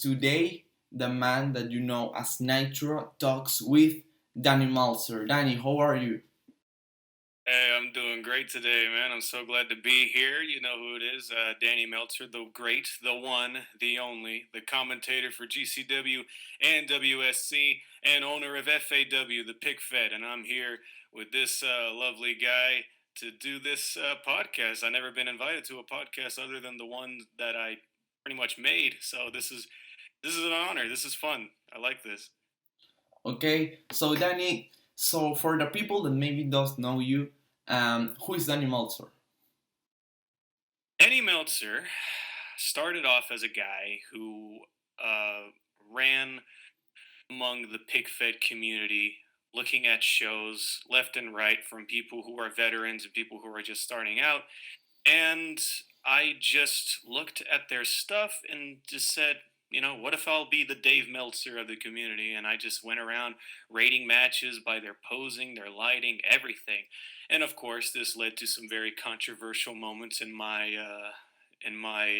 Today, the man that you know as Nitro talks with Danny Meltzer. Danny, how are you? Hey, I'm doing great today, man. I'm so glad to be here. You know who it is, Danny Meltzer, the great, the one, the only, the commentator for GCW and WSC, and owner of FAW, the Pick Fed. And I'm here with this lovely guy to do this podcast. I've never been invited to a podcast other than the one that I pretty much made. So this is an honor. This is fun. I like this. Okay, so Danny, so for the people that maybe don't know you, who is Danny Meltzer? Danny Meltzer started off as a guy who uh, ran among the pig fed community, looking at shows left and right from people who are veterans and people who are just starting out. And I just looked at their stuff and just said, what if I'll be the Dave Meltzer of the community? And I just went around rating matches by their posing, their lighting, everything. And of course, this led to some very controversial moments in my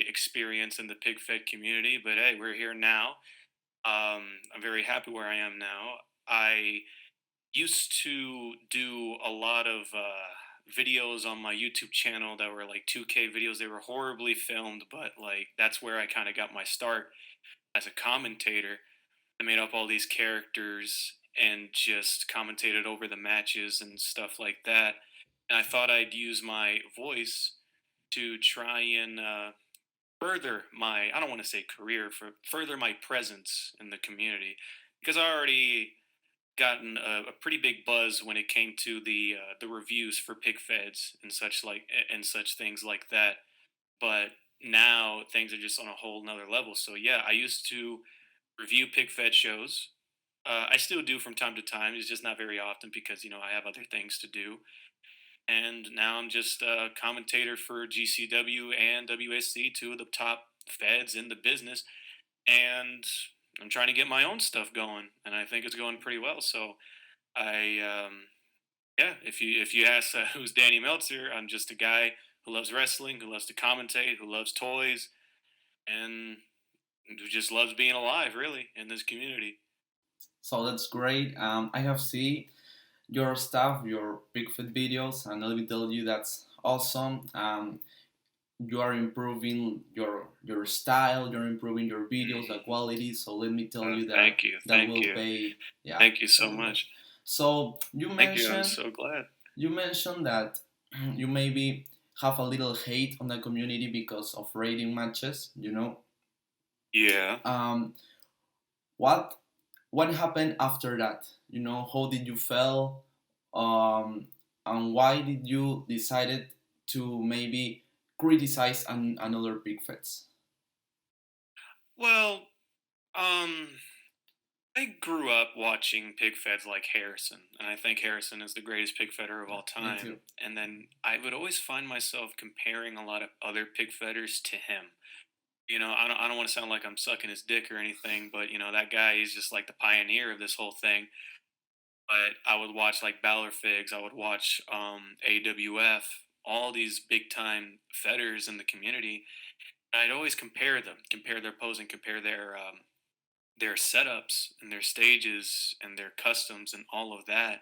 experience in the pig fed community. But hey, we're here now. I'm very happy where I am now. I used to do a lot of videos on my YouTube channel that were like 2K videos. They were horribly filmed, but like that's where I kind of got my start as a commentator. I made up all these characters and just commentated over the matches and stuff like that. And I thought I'd use my voice to try and further my, I don't want to say career, for further my presence in the community, because I already gotten a pretty big buzz when it came to the reviews for pig feds and such things like that. But now things are just on a whole nother level. So yeah, I used to review pig fed shows. I still do from time to time. It's just not very often because I have other things to do. And now I'm just a commentator for GCW and WSC, two of the top feds in the business. And I'm trying to get my own stuff going, and I think it's going pretty well. So yeah, if you ask who's Danny Meltzer, I'm just a guy who loves wrestling, who loves to commentate, who loves toys, and who just loves being alive, really, in this community. So that's great. I have seen your stuff, your Bigfoot videos, and let me tell you that's awesome. You are improving your style, you're improving your videos, the quality. So let me tell you that Thank you, that thank will you, pay. Yeah, thank you so that will. much. So Thank you. I'm so glad. you mentioned that you maybe have a little hate on the community because of rating matches. Yeah. Um, what what happened after that? How did you feel? Um, and why did you decided to maybe criticize another big fets? Well, um, I grew up watching pig feds like Harrison, and I think Harrison is the greatest pig fedder of all Me too. time. And then I would always find myself comparing a lot of other pig fedders to him. I don't want to sound like I'm sucking his dick or anything, but that guy is just like the pioneer of this whole thing. But I would watch like Balor Figs, I would watch AWF, all these big time fedders in the community. And I'd always compare them, compare their posing, compare their setups and their stages and their customs and all of that.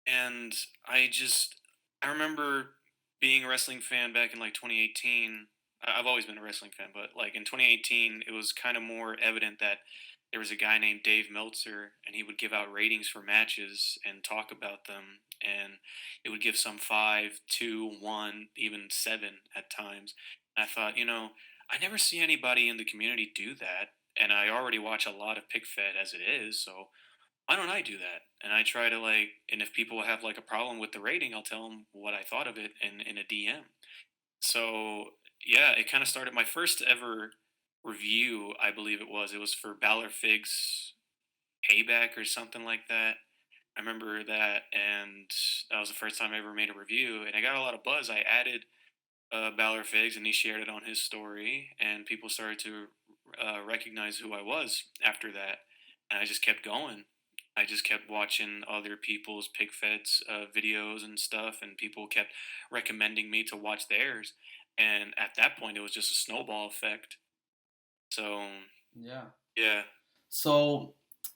And I remember being a wrestling fan back in like 2018. I've always been a wrestling fan, but like in 2018, it was kind of more evident that there was a guy named Dave Meltzer, and he would give out ratings for matches and talk about them. And it would give some 5, 2, 1, even 7 at times. And I thought, I never see anybody in the community do that. And I already watch a lot of pick fed as it is. So why don't I do that? And I try to and if people have like a problem with the rating, I'll tell them what I thought of it in a DM. So yeah, it kind of started my first ever review. I believe it was. It was for Balor Figs Payback or something like that. I remember that, and that was the first time I ever made a review, and I got a lot of buzz. I added Balor Figs, and he shared it on his story, and people started to recognize who I was after that, and I just kept going. I just kept watching other people's pig feds videos and stuff, and people kept recommending me to watch theirs. And at that point, it was just a snowball effect. So Yeah. Yeah. So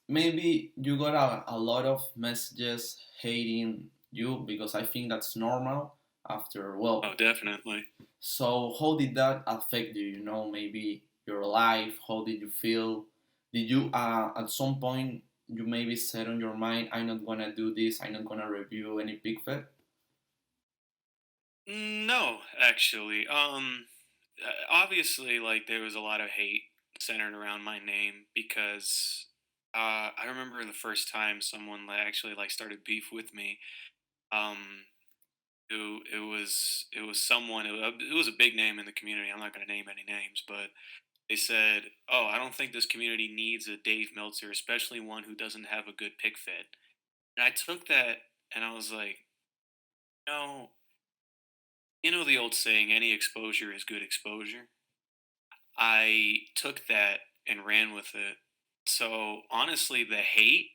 maybe you got a lot of messages hating you because I think that's normal after, Oh, well, definitely. so how did that affect you? You know, maybe your life, how did you feel? Did you at some point you maybe said on your mind, I'm not gonna do this, I'm not gonna review any pig fed? No, actually. Obviously, like there was a lot of hate centered around my name because I remember the first time someone actually like started beef with me. Um, it was someone. It was a big name in the community. I'm not going to name any names, but they said, "Oh, I don't think this community needs a Dave Meltzer, especially one who doesn't have a good pick fit." And I took that and I was like, "No, you know the old saying, any exposure is good exposure." I took that and ran with it. So honestly, the hate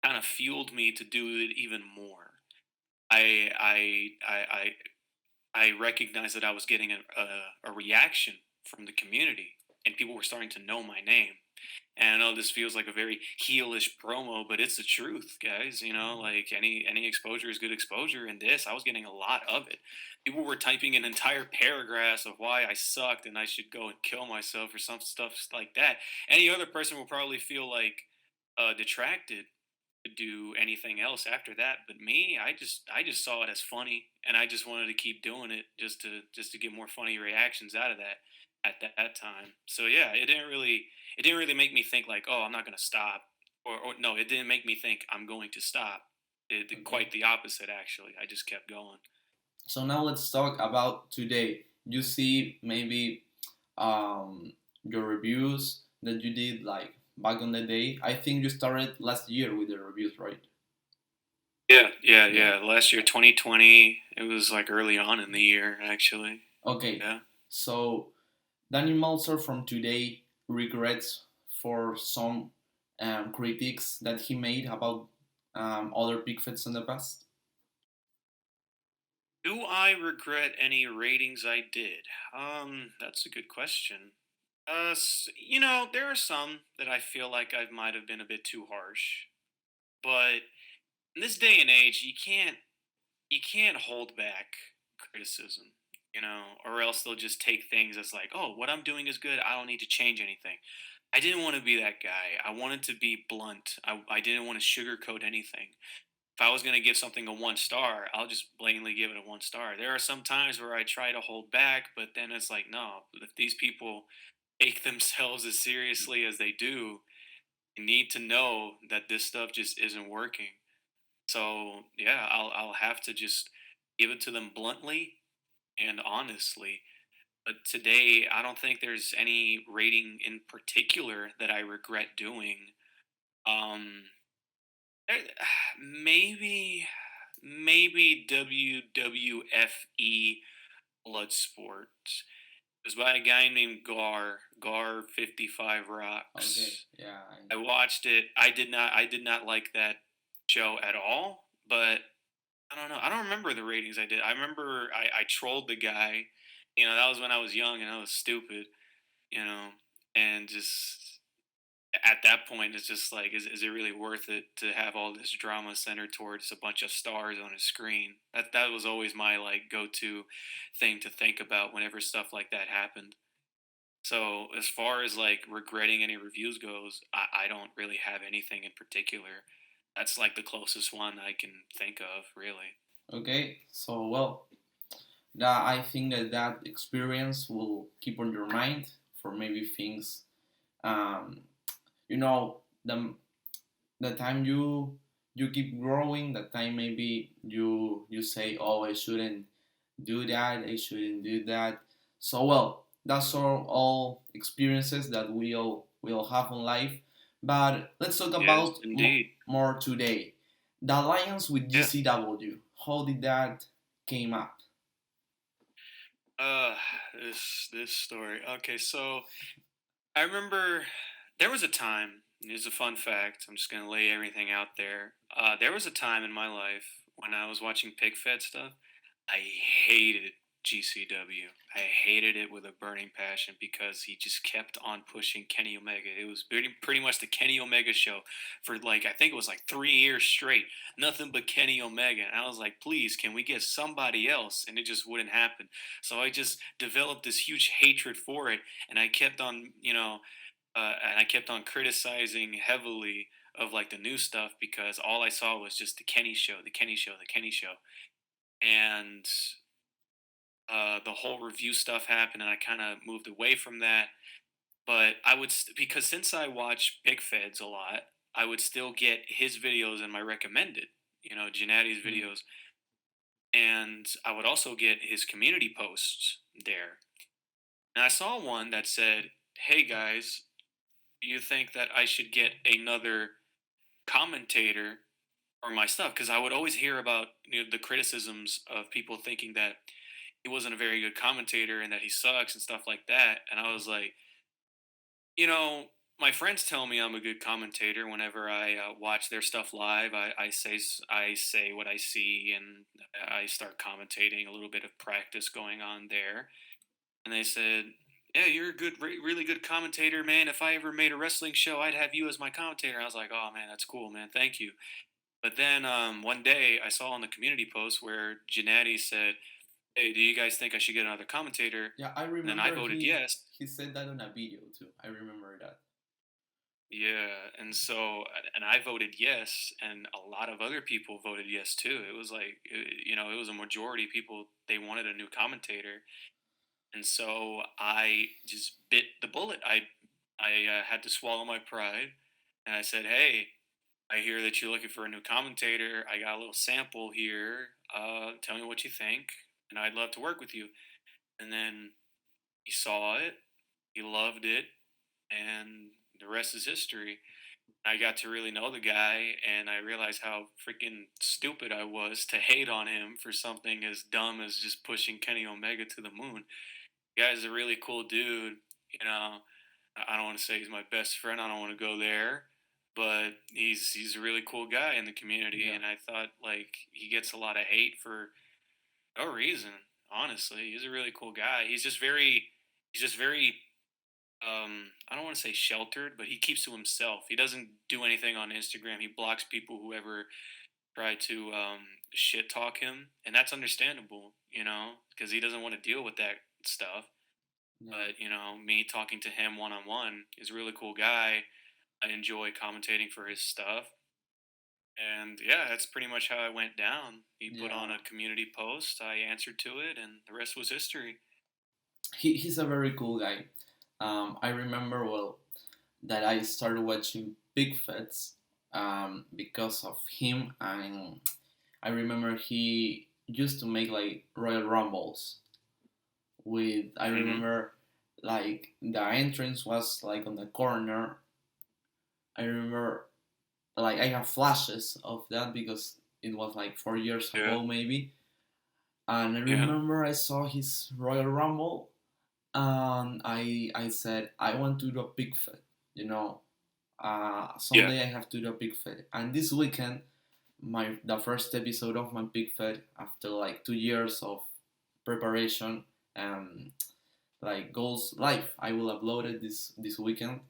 kind of fueled me to do it even more. I I I I, I recognized that I was getting a reaction from the community, and people were starting to know my name. And I know this feels like a very heelish promo, but it's the truth, guys. You know, like any exposure is good exposure. And this, I was getting a lot of it. People were typing in entire paragraphs of why I sucked and I should go and kill myself or some stuff like that. Any other person will probably feel like detracted to do anything else after that. But me, I just saw it as funny, and I just wanted to keep doing it just to get more funny reactions out of that at that time. So yeah, it didn't really make me think like, oh, I'm not gonna stop, or no, it didn't make me think I'm going to stop. Okay. Quite the opposite, actually. I just kept going. So now let's talk about today. You see maybe your reviews that you did like back on the day. I think you started last year with the reviews, right? Yeah, yeah, Yeah. yeah. Last year, 2020, it was like early on in the year, actually. Okay. Yeah. So Danny Meltzer from today regrets for some critiques that he made about other pig fits in the past. Do I regret any ratings I did? That's a good question. There are some that I feel like I might have been a bit too harsh, but in this day and age, you can't hold back criticism, or else they'll just take things as like, oh, what I'm doing is good. I don't need to change anything. I didn't want to be that guy. I wanted to be blunt. I didn't want to sugarcoat anything. If I was going to give something a 1 star, I'll just blatantly give it a 1 star. There are some times where I try to hold back, but then it's like, no, if these people take themselves as seriously as they do, you need to know that this stuff just isn't working. So yeah, I'll have to just give it to them bluntly and honestly. But today, I don't think there's any rating in particular that I regret doing. Um, there- maybe WWFE Bloodsport. It was by a guy named Gar 55 Okay, Rocks. yeah. I watched it. I did not like that show at all, but I don't know. I don't remember the ratings I did. I remember I trolled the guy. That was when I was young and I was stupid, you know, and just at that point, it's just like, is it really worth it to have all this drama centered towards a bunch of stars on a screen? That was always my like go to thing to think about whenever stuff like that happened. So as far as like regretting any reviews goes, I don't really have anything in particular. That's like the closest one I can think of, really. Okay, so well, that I think that that experience will keep on your mind for maybe things. Um, you know, the time you keep growing, the time maybe you say, oh, I shouldn't do that, I shouldn't do that. So well, that's all experiences that we all have in life. But let's talk Yes, about indeed. more today. The alliance with Yeah. GCW. How did that came up? Uh, this story. Okay, so I remember there was a time. Here's a fun fact. I'm just gonna lay everything out there. There was a time in my life when I was watching pig fed stuff. I hated it. GCW. I hated it with a burning passion because he just kept on pushing Kenny Omega. It was pretty much the Kenny Omega show for like I think it was like 3 years straight. Nothing but Kenny Omega. And I was like, please, can we get somebody else? And it just wouldn't happen. So I just developed this huge hatred for it, and I kept on, and I kept on criticizing heavily of like the new stuff because all I saw was just the Kenny show, the Kenny show, the Kenny show, and the whole review stuff happened, and I kind of moved away from that. But because since I watch Big Feds a lot, I would still get his videos in my recommended, Gennadi's Yeah. videos, and I would also get his community posts there. And I saw one that said, "Hey guys, do you think that I should get another commentator or my stuff?" Because I would always hear about the criticisms of people thinking that he wasn't a very good commentator and that he sucks and stuff like that. And I was like, you know, my friends tell me I'm a good commentator whenever I watch their stuff live. I say what I see, and I start commentating. A little bit of practice going on there, and they said, "Yeah, you're a really good commentator, man. If I ever made a wrestling show, I'd have you as my commentator." I was like, "Oh man, that's cool, man. Thank you." But then one day I saw on the community post where Gennady said, "Hey, do you guys think I should get another commentator?" Yeah, I And then I remember voted yes. he said that on a video too. I remember that. Yeah, and so and I voted yes, and a lot of other people voted yes too. It was like it was a majority of people, they wanted a new commentator, and so I just bit the bullet. I had to swallow my pride, and I said, "Hey, I hear that you're looking for a new commentator. I got a little sample here. Tell me what you think, and I'd love to work with you." And then he saw it, he loved it, and the rest is history. I got to really know the guy, and I realized how freaking stupid I was to hate on him for something as dumb as just pushing Kenny Omega to the moon. The guy's a really cool dude. You know, I don't want to say he's my best friend. I don't want to go there, but he's a really cool guy in the community, Yeah. and I thought like he gets a lot of hate for no reason. Honestly, he's a really cool guy. He's just very I don't want to say sheltered, but he keeps to himself. He doesn't do anything on Instagram. He blocks people who ever try to shit talk him, and that's understandable, because he doesn't want to deal with that stuff. Yeah. But me talking to him one on one, he's a really cool guy. I enjoy commentating for his stuff, and yeah, that's pretty much how it went down. He put on Yeah. a community post, I answered to it, and the rest was history. He's a very cool guy. I remember well that I started watching Big Fets because of him, and I remember he used to make like Royal Rumbles with. I Hmm. remember like the entrance was like on the corner. I remember like I have flashes of that because it was like 4 years Yeah, ago maybe, and I yeah, remember I saw his Royal Rumble, and I said I want to do a big fit, you know. yeah. Someday I have to do a big fit, and this weekend the first episode of my big fit after like 2 years of preparation and like goals live. I will upload it this weekend,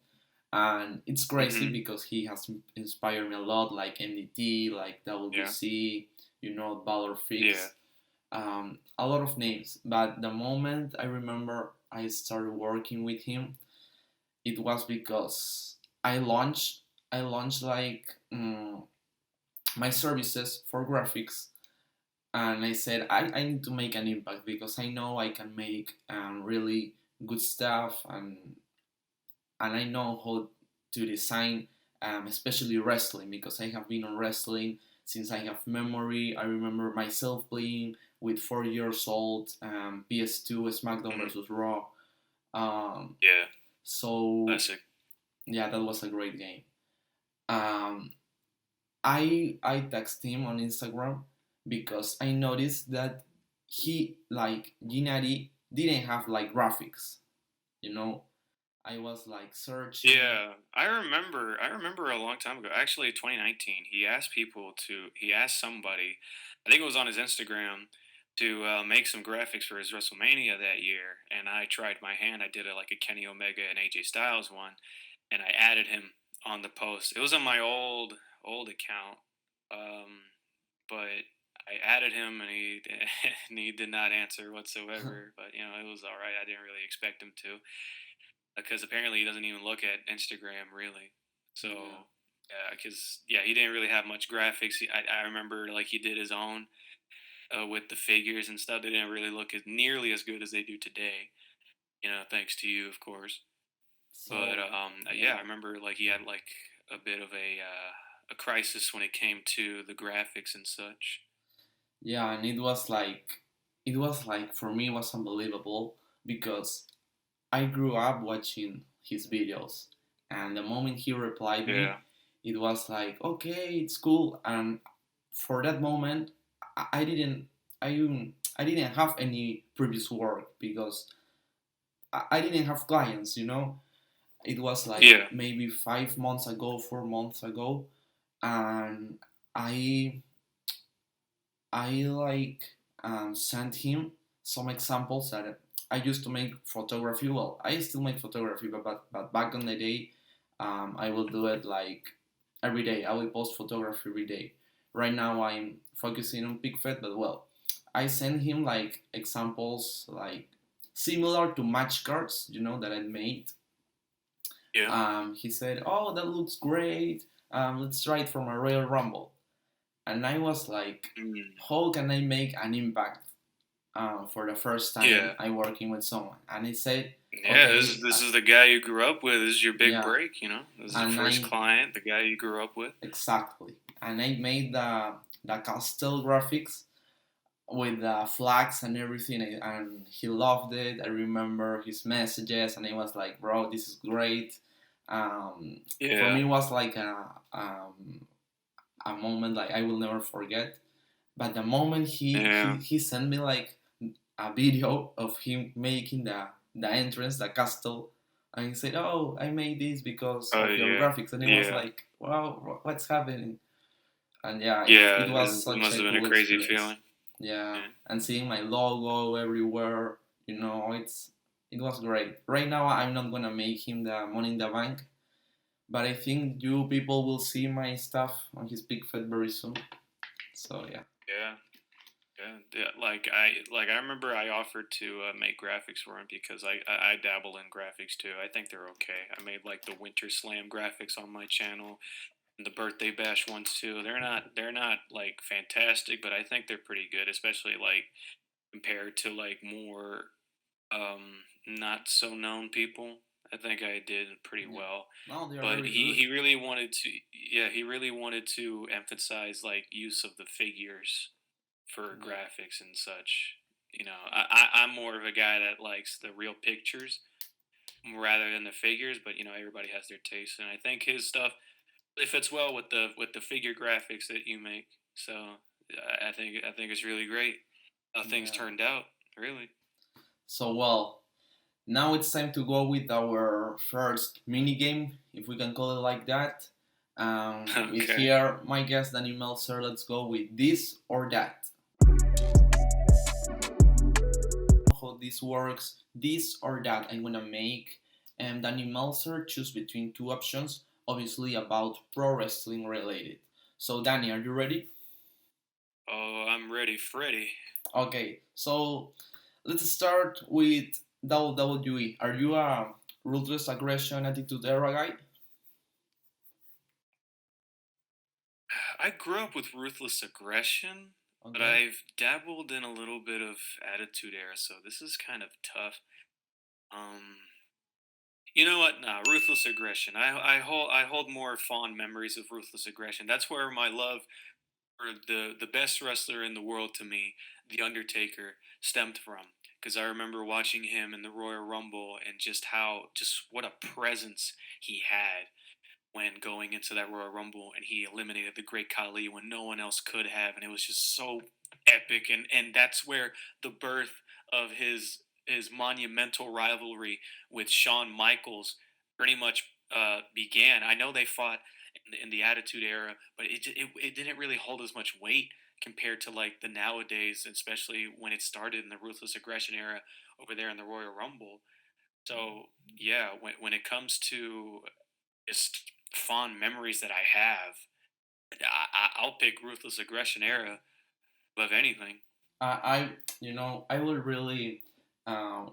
and it's crazy Hmm. because he has inspired me a lot, like MDT, like Yeah, WC, Valor yeah, Fix, a lot of names. But the moment I remember I started working with him, it was because I launched like my services for graphics, and I said I need to make an impact because I know I can make really good stuff, and I know how to design, especially wrestling because I have been on wrestling since I have memory. I remember myself playing with 4 years old, PS2 SmackDown hmm, versus Raw. Um, yeah. so Classic. yeah, that was a great game. Um, I text him on Instagram because I noticed that he like Ginari didn't have like graphics. You know, I was like searching. Yeah, I remember a long time ago, actually 2019, he asked somebody, I think it was on his Instagram, to make some graphics for his WrestleMania that year, and I tried my hand. I did like a Kenny Omega and AJ Styles one, and I added him on the post. It was on my old account, um, but I added him, and he and he did not answer whatsoever. But it was all right. I didn't really expect him to, because apparently he doesn't even look at Instagram really. So Yeah. yeah, because he didn't really have much graphics. I remember like he did his own with the figures and stuff. They didn't really look as nearly as good as they do today. Thanks to you, of course. But So yeah, I yeah, remember like he had like a bit of a crisis when it came to the graphics and such. yeah, and it was like for me it was unbelievable because I grew up watching his videos, and the moment he replied Yeah, me, it was like, okay, it's cool. And for that moment, I didn't, I didn't have any previous work because I didn't have clients. It was like yeah, maybe 5 months ago, 4 months ago, and I I like sent him some examples that I used to make photography. Well, I still make photography, but back in the day, I will do it like every day. I will post photography every day. Right now, I'm focusing on PicFed, but well, I sent him like examples like similar to match cards, that I made. yeah. He said, "Oh, that looks great. Let's try it from a Royal Rumble." And I was like, Mm. how can I make an impact for the first time Yeah, I working with someone? And I said, yeah. This okay, this is the guy you grew up with. This is your big yeah, break. This is your and first I client, the guy you grew up with. exactly, and I made the castle graphics with the flags and everything, and he loved it. I remember his messages, and I was like, bro, this is great. For Yeah, me, it was like a moment like I will never forget. But the moment yeah. he sent me like a video of him making the entrance, the castle, and he said, "Oh, I made this because Oh of your yeah, graphics," and it was yeah, like, "Wow, what's happening?" And yeah, it yeah. was It such must a have been a cool crazy experience. feeling. Yeah, Yeah. and seeing my logo everywhere, it was great. Right now, I'm not gonna make him the Money in the Bank, but I think you people will see my stuff on his big fed very soon. So yeah. Yeah, yeah, yeah. Like I remember I offered to make graphics for him because I dabble in graphics too. I think they're okay. I made like the Winter Slam graphics on my channel and the Birthday Bash ones too. They're not like fantastic, but I think they're pretty good, especially like compared to like more not so known people. I think I did pretty Yeah. well. No, they are But very he good. he really wanted to yeah, he really wanted to emphasize like use of the figures for Yeah. graphics and such. I'm more of a guy that likes the real pictures rather than the figures, but everybody has their taste, and I think his stuff it fits well with the figure graphics that you make. So I think it's really great how things Yeah. turned out. Really. So well, now it's time to go with our first mini game, if we can call it like that. With Okay. here, my guest Danny Meltzer. Let's go with this or that. How this works? This or that? I'm gonna make Danny Meltzer choose between two options, obviously about pro wrestling related. So Danny, are you ready? Oh, I'm ready, Freddy. Okay, so let's start with WWE. Are you a ruthless aggression attitude era guy? I grew up with ruthless aggression, but Okay. I've dabbled in a little bit of attitude era, so this is kind of tough. Um, you know what? Nah, ruthless aggression. I hold more fond memories of ruthless aggression. That's where my love for the best wrestler in the world to me, The Undertaker, stemmed from. Because I remember watching him in the Royal Rumble and just what a presence he had when going into that Royal Rumble, and he eliminated the Great Khali when no one else could have, and it was just so epic. And that's where the birth of his monumental rivalry with Shawn Michaels pretty much began. I know they fought in the Attitude Era, but it didn't really hold as much weight compared to like the nowadays, especially when it started in the ruthless aggression era over there in the Royal Rumble. So yeah, when it comes to just fond memories that I have, I'll pick ruthless aggression era above anything. I would really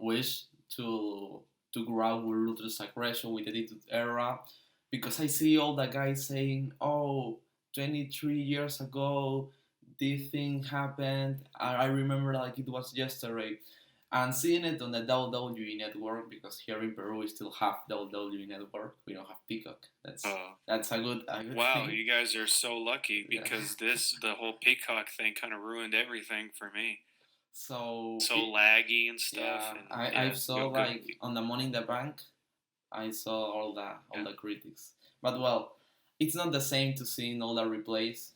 wish to to grow up with ruthless aggression with the Attitude Era, because I see all the guys saying, "Oh, 23 years ago, this thing happened. I remember like it was yesterday." And seeing it on the WWE network, because here in Peru we still have WWE network. We don't have Peacock. Uh, That's a good wow, thing. you guys are so lucky Yeah. because the whole Peacock thing kind of ruined everything for me. So So it, laggy and stuff, yeah, and I yeah, saw good for like you. on the Money in the Bank, I saw all Yeah. the critics. But well, it's not the same to seeing all the replays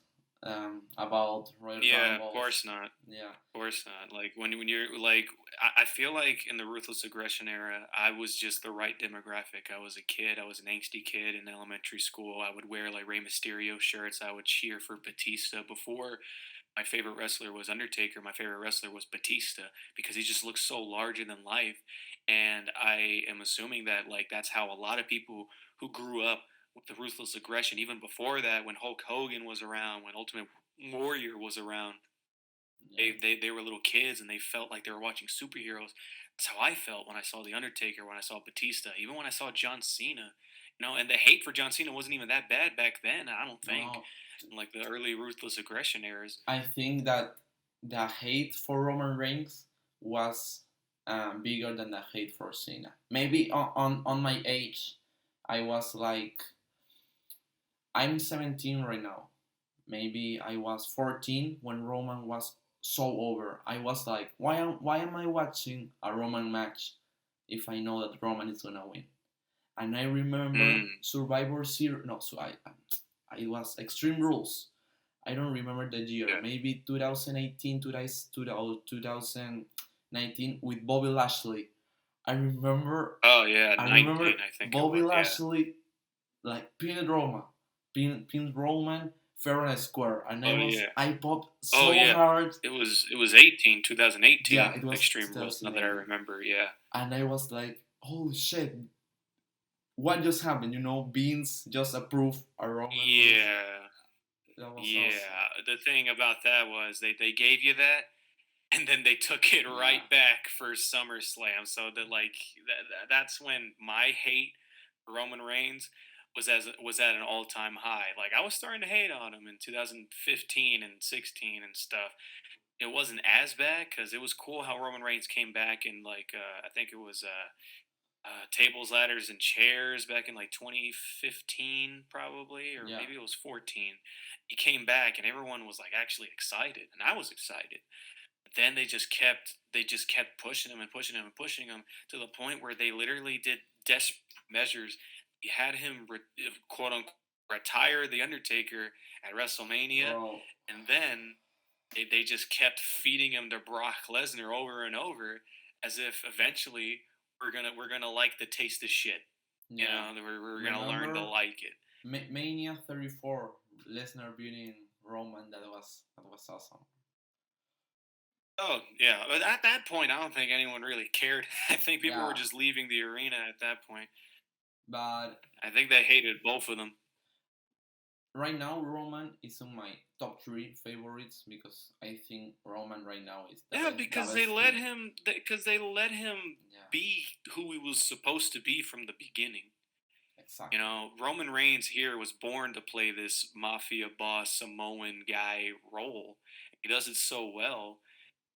about Royal Yeah, of Rumbles. course not. Yeah. Of course not. Like when you're like, I feel like in the ruthless aggression era, I was just the right demographic. I was a kid. I was an angsty kid in elementary school. I would wear like Rey Mysterio shirts. I would cheer for Batista before my favorite wrestler was Undertaker. My favorite wrestler was Batista because he just looks so larger than life. And I am assuming that like that's how a lot of people who grew up with the ruthless aggression, even before that, when Hulk Hogan was around, when Ultimate Warrior was around, Yeah. they were little kids and they felt like they were watching superheroes. That's how I felt when I saw the Undertaker, when I saw Batista, even when I saw John Cena. And the hate for John Cena wasn't even that bad back then. I don't think, No, in like the early ruthless aggression eras. I think that the hate for Roman Reigns was bigger than the hate for Cena. Maybe on my age, I was like, I'm 17 right now. Maybe I was 14 when Roman was so over. I was like, why am I watching a Roman match if I know that Roman is gonna win? And I remember Mm, Survivor Series. No, so I was Extreme Rules. I don't remember the year. yeah. Maybe 2018, 2019 with Bobby Lashley. I remember, Oh yeah, I 19, remember I think it Bobby was. Yeah. Lashley like pinned Roman fair and square, and Oh yeah. I popped Oh so yeah. hard. It was 18, Yeah, 2018 it was Extreme Rules. Now that I 2018, remember, yeah. and I was like, holy shit, what just happened? Beans just approved a Roman lose. Yeah. That was awesome. Yeah. The thing about that was they gave you that, and then they took it Yeah, right back for SummerSlam. So that like that's when my hate for Roman Reigns was at an all time high. Like I was starting to hate on him in 2015 and 16 and stuff. It wasn't as bad because it was cool how Roman Reigns came back in like I think it was tables, ladders, and chairs back in like 2015 probably, or yeah, maybe it was 14. He came back and everyone was like actually excited, and I was excited. Then they just kept pushing him and pushing him and pushing him to the point where they literally did desperate measures. He had him quote unquote retire the Undertaker at WrestleMania, bro. and then they just kept feeding him to Brock Lesnar over and over, as if eventually we're gonna like the taste of shit. Yeah, We're gonna learn to remember like it. Mania 34, Lesnar beating Roman. That was awesome. Oh yeah, but at that point, I don't think anyone really cared. I think people were Yeah, just leaving the arena at that point. but I think they hated both of them. right now Roman is on my top three favorites, because I think Roman right now is Yeah, the because they best let thing. him. Because they let him Yeah, be who he was supposed to be from the beginning. exactly. Roman Reigns here was born to play this mafia boss Samoan guy role. He does it so well,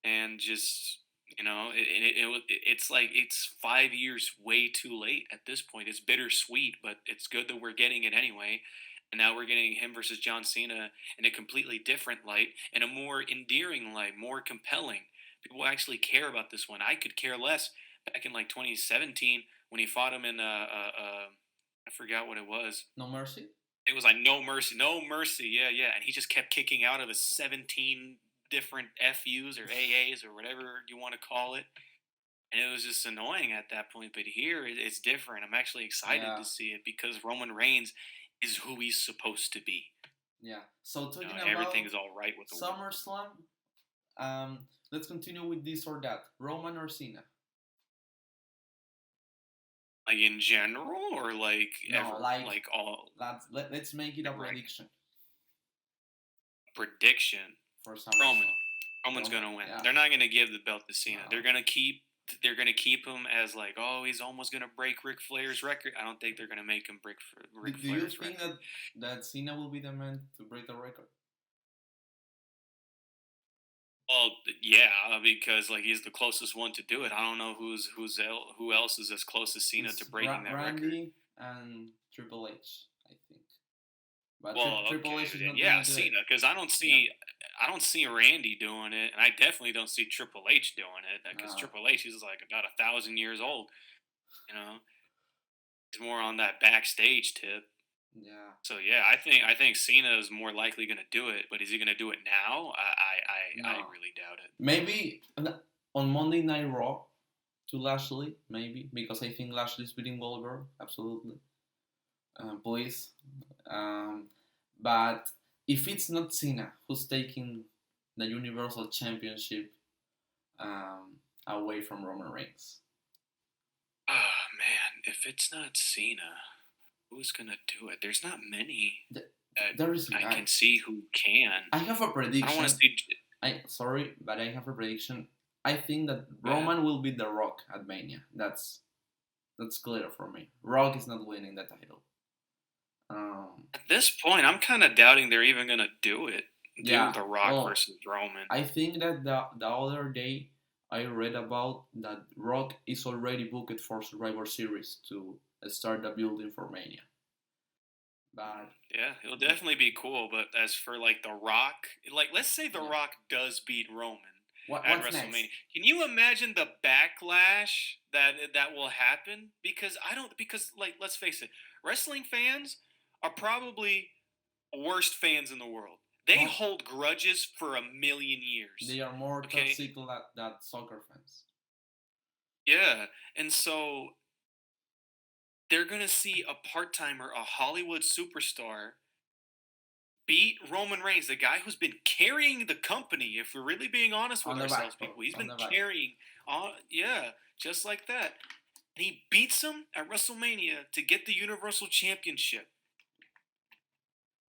and just it's like it's 5 years way too late at this point. It's bittersweet, but it's good that we're getting it anyway. And now we're getting him versus John Cena in a completely different light, in a more endearing light, more compelling. People actually care about this one. I could care less back in like 2017 when he fought him in I forgot what it was. No Mercy. It was like no mercy, no mercy. Yeah, yeah. And he just kept kicking out of his 17 different FUs or AAs or whatever you want to call it. And it was just annoying at that point. But here it's different. I'm actually excited Yeah, to see it because Roman Reigns is who he's supposed to be. Yeah. So You know, talking everything about is all right with the world. SummerSlam, let's continue with this or that. Roman or Cena? Like in general, or like No, ever, like like all let's make it a like right prediction prediction. for Roman. SummerSlam. Roman's Roman, gonna win. yeah. They're not gonna give the belt to Cena. No. They're gonna keep him as like, oh, he's almost gonna break Ric Flair's record. I don't think they're gonna make him break Ric Do you Flair's think record. that Cena will be the man to break the record? Well, yeah, because like he's the closest one to do it. I don't know who else is as close as Cena to It's breaking that record. Randy and Triple H, I think. But Well, Triple okay, H is then not yeah, gonna do it. Cena, because Yeah. I don't see Randy doing it, and I definitely don't see Triple H doing it because Uh, Triple H is like about 1,000 years old. You know, he's more on that backstage tip. yeah. So yeah, I think Cena is more likely going to do it, but is he going to do it now? I No. really doubt it. Maybe on Monday Night Raw to Lashley, maybe because I think Lashley's beating Goldberg. Absolutely. Please. Um, but if it's not Cena who's taking the Universal Championship away from Roman Reigns, Oh man, if it's not Cena, who's going to do it? There's not many th- that there is a I guy. can see who can. I have a I don't want to prediction. see. I sorry, but I have a prediction. I think that Go ahead. Roman will beat The Rock at Mania. That's clear for me. Rock is not winning the title. Um, At this point, I'm kind of doubting they're even going to do it. Do yeah. The Rock Well, versus Roman. I think that the other day I read about that Rock is already booked for Survivor Series to start the building for Mania. But Yeah, it'll definitely be cool. But as for like The Rock, like let's say The yeah, Rock does beat Roman at what's next? WrestleMania, can you imagine the backlash that will happen? Because I don't. Because like let's face it, wrestling fans are probably the worst fans in the world. They Well, hold grudges for a million they years. are more Okay, toxic than soccer fans. yeah, and so they're gonna see a part timer, a Hollywood superstar beat Roman Reigns, the guy who's been carrying the company. If we're really being honest On with the ourselves, back, bro. people, he's On been the back. carrying on, yeah, just like that. And he beats him at WrestleMania to get the Universal Championship.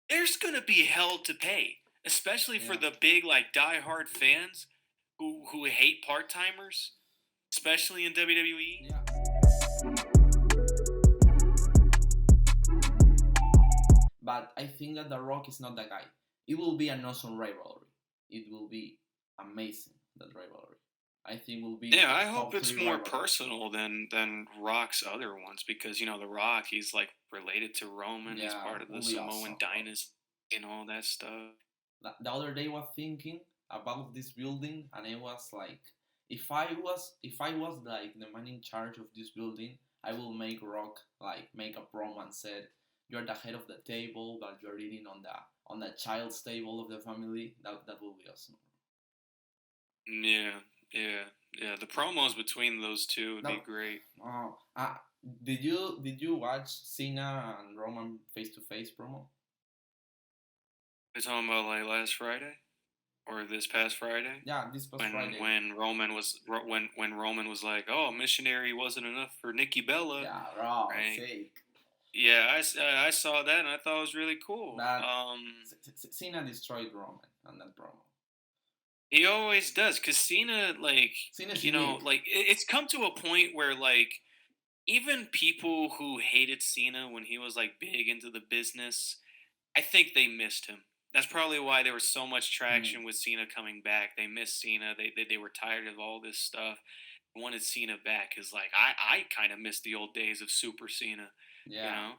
There's gonna be hell to pay, especially for Yeah. the big like diehard fans who hate part timers, especially in WWE. Yeah. But I think that The Rock is not the guy. It will be an awesome rivalry. It will be amazing, that rivalry. I think it will be Yeah, I hope top it's three more rivalry. personal than Rock's other ones because The Rock, he's like related to Roman. He's Yeah, part it of the will be Samoan awesome, bro. dynasty and all that stuff. The other day I was thinking about this building and I was like, if I was like the man in charge of this building, I will make Rock like make a promo and said, "You're the head of the table, but you're eating on the child's table of the family." That will be awesome. Yeah, yeah, yeah. The promos between those two would be No, great. oh, did you watch Cena and Roman face to face promo? You're talking about like last Friday or this past Friday Yeah, this past Friday. when Roman was like, "Oh, missionary wasn't enough for Nikki Bella," Yeah, raw, right? fake. Yeah, I saw that and I thought it was really cool. But Cena destroyed Roman on that promo. He always does, cause Cena, like, Cena's unique. like it's come to a point where like even people who hated Cena when he was like big into the business, I think they missed him. That's probably why there was so much Mm, traction with Cena coming back. They missed Cena. They were tired of all this stuff. Wanted Cena back because like I kind of missed the old days of Super Cena, you yeah, know.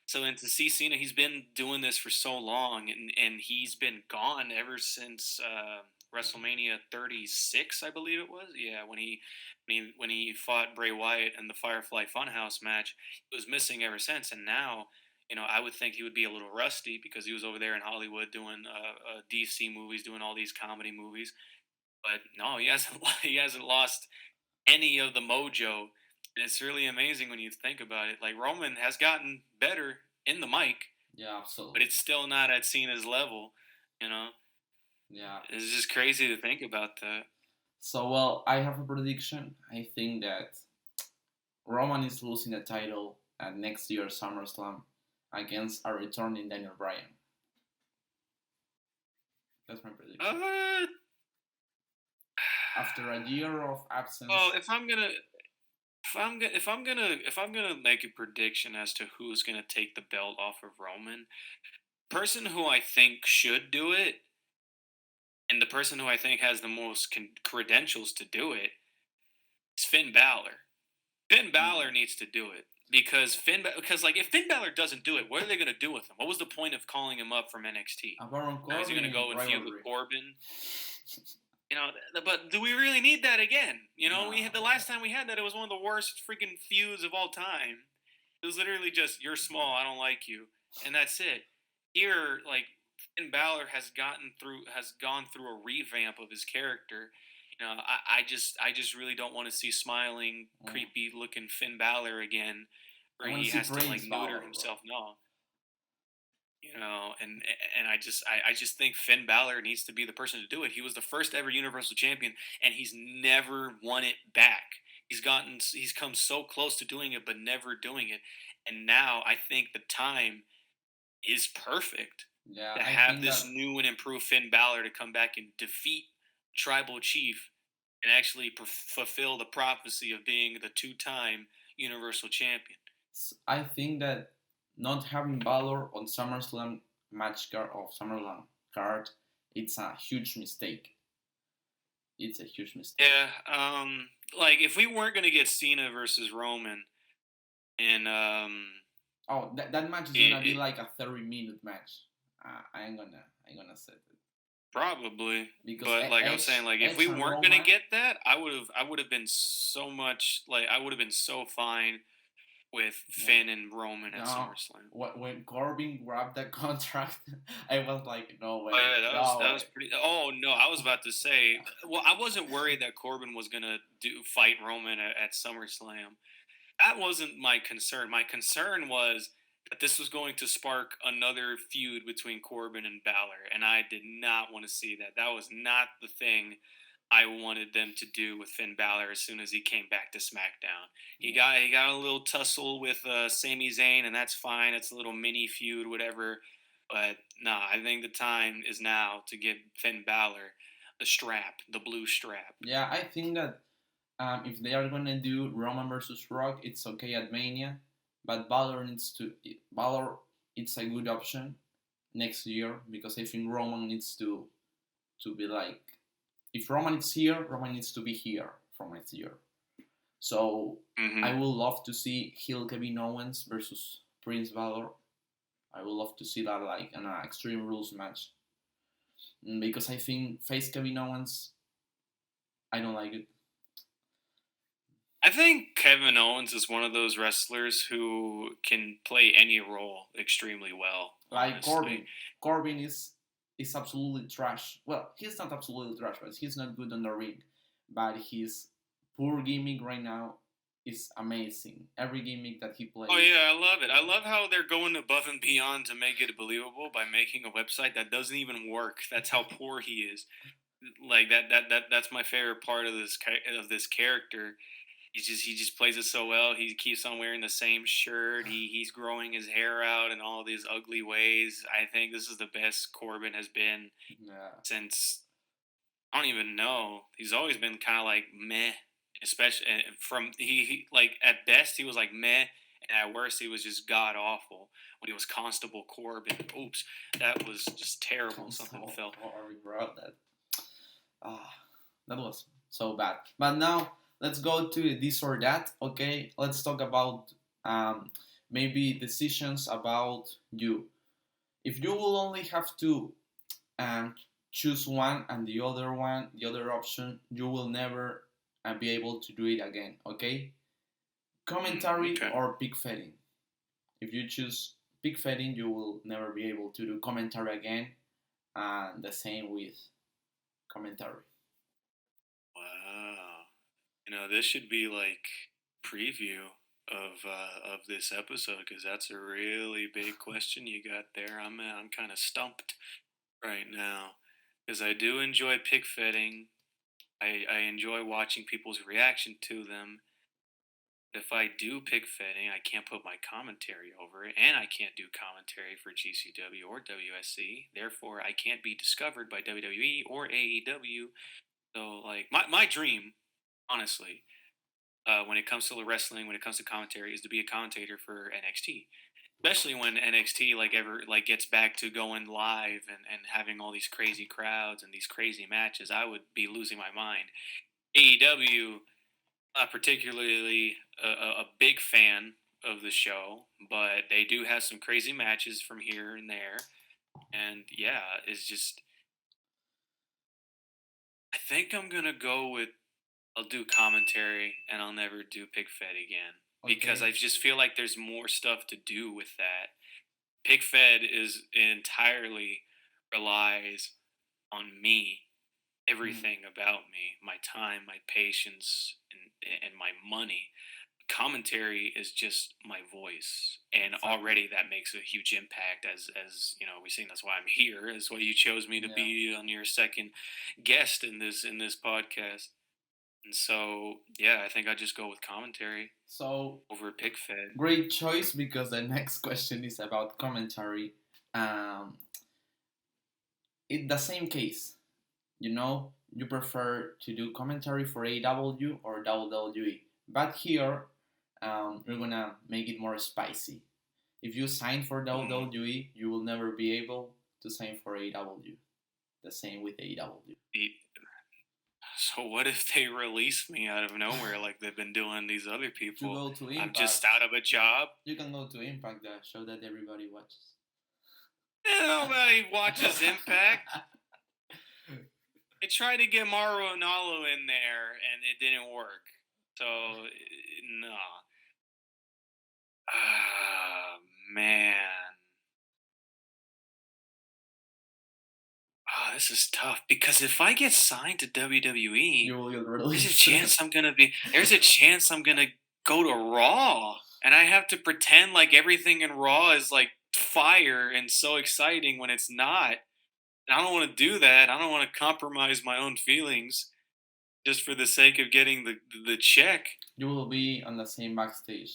So and to see Cena, he's been doing this for so long, and he's been gone ever since WrestleMania 36, I believe it was. Yeah, when he fought Bray Wyatt in the Firefly Funhouse match, he was missing ever since, and now. I would think he would be a little rusty because he was over there in Hollywood doing DC movies, doing all these comedy movies. But no, he hasn't. He hasn't lost any of the mojo. And it's really amazing when you think about it. Like Roman has gotten better in the mic. Yeah, but absolutely. it's still not at Cena's level. You know, Yeah. it's just crazy to think about that. So well, I have a prediction. I think that Roman is losing the title at next year's SummerSlam against a returning Daniel Bryan. That's my prediction. Uh, After a year of well, absence, if I'm gonna make a prediction as to who's gonna take the belt off of Roman, person who I think should do it, and the person who I think has the most credentials to do it, is Finn Balor. Finn mm, Balor needs to do it because like if Finn Balor doesn't do it, what are they gonna do with him? What was the point of calling him up from NXT? a Baron Now is he gonna Corbin go and feud with rivalry. Corbin? You know, but do we really need that again? You know, we had the No. last time we had that, it was one of the worst freaking feuds of all time. It was literally just you're small, I don't like you, and that's it. Here, like Finn Balor has gone through a revamp of his character. You know, I just really don't want to see smiling, Mm. creepy looking Finn Balor again, I where want to he see has to like Prince neuter Balor, bro. himself. No, you know, and I just think Finn Balor needs to be the person to do it. He was the first ever Universal Champion, and he's never won it back. He's come so close to doing it, but never doing it. And now I think the time is perfect Yeah, to I have think this that new and improved Finn Balor to come back and defeat Tribal Chief and actually fulfill the prophecy of being the two-time Universal Champion. I think that not having Balor on SummerSlam match card of SummerSlam card, it's a huge mistake. It's a huge mistake. Yeah, like if we weren't gonna get Cena versus Roman, and Oh, that match is it, gonna be it, like a 30-minute match. I ain't gonna say that probably, because but like I was saying, like if Edge we and weren't gonna Roman. get that, I would have been so much like I would have been so fine with Yeah. Finn and Roman at No, SummerSlam. when Corbin grabbed that contract, I was like, no Oh, way, yeah, no that way. was pretty. Oh no, I was about to say. Well, I wasn't worried that Corbin was gonna fight Roman at SummerSlam. That wasn't my concern. My concern was that this was going to spark another feud between Corbin and Balor, and I did not want to see that. That was not the thing I wanted them to do with Finn Balor as soon as he came back to SmackDown. Yeah. He got a little tussle with Sami Zayn, and that's fine. It's a little mini feud, whatever. But nah, I think the time is now to give Finn Balor the strap, the blue strap. Yeah, I think that if they are gonna do Roman versus Rock, it's okay at Mania, but Balor. It's a good option next year because I think Roman needs to be like, if Roman is here, Roman needs to be here from next year. So I Hmm. would love to see heel Kevin Owens versus Prince Balor. I would love to see that like in an Extreme Rules match. Because I think face Kevin Owens, I don't like it. I think Kevin Owens is one of those wrestlers who can play any role extremely well, Like honestly. Corbin is absolutely trash. Well, he's not absolutely trash, but he's not good on the ring. But his poor gimmick right now is amazing. Every gimmick that he Oh plays, yeah, I love it. I yeah, love how they're going above and beyond to make it believable by making a website that doesn't even work. That's how poor he is. Like that's my favorite part of of this character. He just plays it so well. He keeps on wearing the same shirt. He's growing his hair out in all these ugly ways. I think this is the best Corbin has been yeah, since I don't even know. He's always been kind of like meh, especially from he like at best he was like meh, and at worst he was just god awful when he was Constable Corbin. Oops, that was just terrible. Something so fell. sorry, bro. Ah, that was so bad. But now let's go to this or that. Okay, let's talk about um, maybe decisions about you. If you will only have to um, choose one and the other option, you will never be able to do it again. Okay, commentary Okay. or pig fetting. If you choose pig fetting, you will never be able to do commentary again, and the same with commentary. Wow. You know, this should be like preview. of this episode because that's a really big question you got there. I'm kind of stumped right now because I do enjoy pick fitting. I enjoy watching people's reaction to them. If I do pick fitting, I can't put my commentary over it, and I can't do commentary for GCW or WSC. Therefore, I can't be discovered by WWE or AEW. So, like, my dream, honestly, when it comes to the wrestling, when it comes to commentary, is to be a commentator for NXT. Especially when NXT like gets back to going live and having all these crazy crowds and these crazy matches, I would be losing my mind. AEW, not particularly a big fan of the show, but they do have some crazy matches from here and there. And yeah, it's just I think I'm gonna go with I'll do commentary and I'll never do Pick Fed again because Okay. I just feel like there's more stuff to do with that. Pick Fed is entirely relies on me, Mm, everything about me, my time, my patience, and my money. Commentary is just my voice, and exactly. already that makes a huge impact. As you know, we've seen that's why I'm here. Is why you chose me to Yeah. be on your second guest in this podcast. And so, yeah, I think I just go with commentary So over pick fed. great choice because the next question is about commentary. Um, in the same case, you prefer to do commentary for AW or WWE. But here, we're gonna make it more spicy. If you sign for Mm. WWE, you will never be able to sign for AW. The same with AW. So what if they release me out of nowhere like they've been doing these other To people? go to I'm Impact, just out of a job. you can go to Impact, the show that everybody watches. Nobody watches Impact. They tried to get Mauro Ranallo in there and it didn't work. So no. Ah man. Oh, this is tough because if I get signed to WWE, You will get there's a released. chance there's a chance I'm gonna go to Raw, and I have to pretend like everything in Raw is like fire and so exciting when it's not. And I don't want to do that. I don't want to compromise my own feelings just for the sake of getting the check. You will be on the same backstage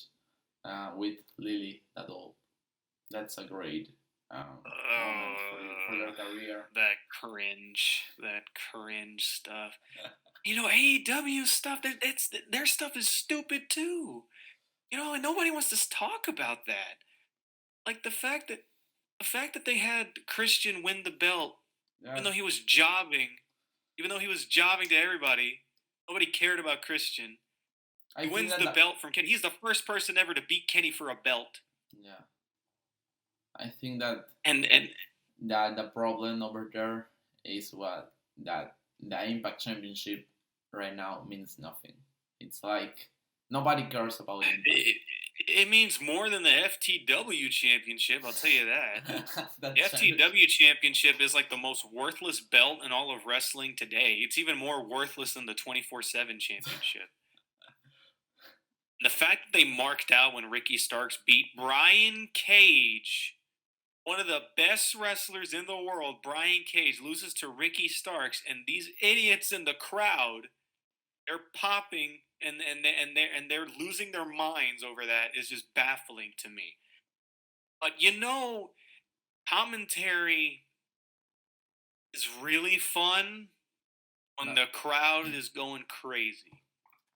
with Lily that all. That's a great moment for their career. That cringe stuff. You know, AEW stuff. Their stuff is stupid too. You know, and nobody wants to talk about that. Like the fact that they had Christian win the belt, even though Yes, he was jobbing, even though he was jobbing to everybody, nobody cared about Christian. I He think wins that, the belt from Kenny. He's the first person ever to beat Kenny for a belt. yeah, I think that And the problem over there is what that the Impact Championship right now means nothing. It's like nobody cares about Impact. it, it means more than the FTW championship, I'll tell you that. The that championship. FTW championship is like the most worthless belt in all of wrestling today. It's even more worthless than the 24/7 championship. The fact that they marked out when Ricky Starks beat Brian Cage, one of the best wrestlers in the world, Brian Cage loses to Ricky Starks, and these idiots in the crowd, they're popping and they're losing their minds over that is just baffling to me. But you know, commentary is really fun when But the crowd is going crazy.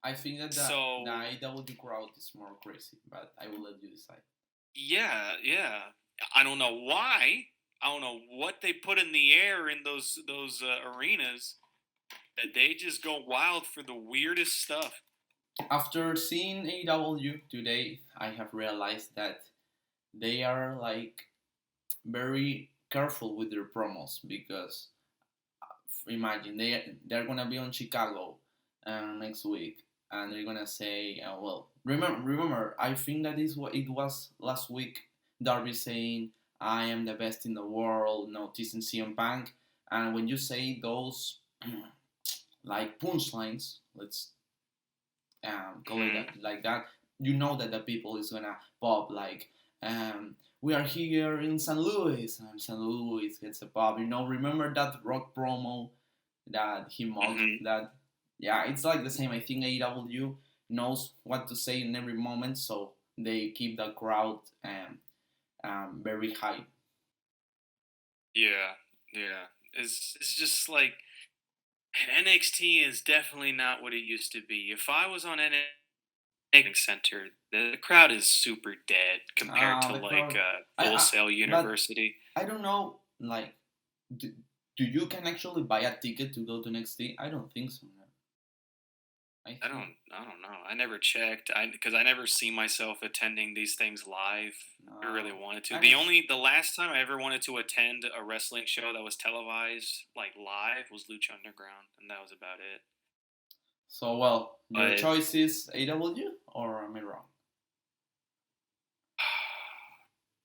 I think that the So AEW crowd is more crazy. But I will let you decide. yeah. I don't know why. I don't know what they put in the air in those arenas that they just go wild for the weirdest stuff. After seeing AEW today, I have realized that they are like very careful with their promos because imagine they're gonna be on Chicago next week and they're gonna say well remember I think that is what it was last week Darby saying I am the best in the world noticing CM Punk and when you say those like punchlines let's call it Hmm. like that you know that the people is gonna pop like, we are here in St. Louis, and St. Louis gets a pop. Remember that rock promo that he mocked Hmm. that? Yeah, it's like the same. I think AEW knows what to say in every moment, so they keep the crowd very high. Yeah, yeah. It's just like NXT is definitely not what it used to be. If I was on NXT Center, the crowd is super dead compared to The like crowd, Full I Sail but University. I don't know, like, do, do you can actually buy a ticket to go to NXT? I don't think so. No. I think I don't know. I never checked. Because I never see myself attending these things live. I really no. wanted to. And The last time I ever wanted to attend a wrestling show that was televised like live was Lucha Underground, and that was about it. so well, your But choice is AW, or am I wrong?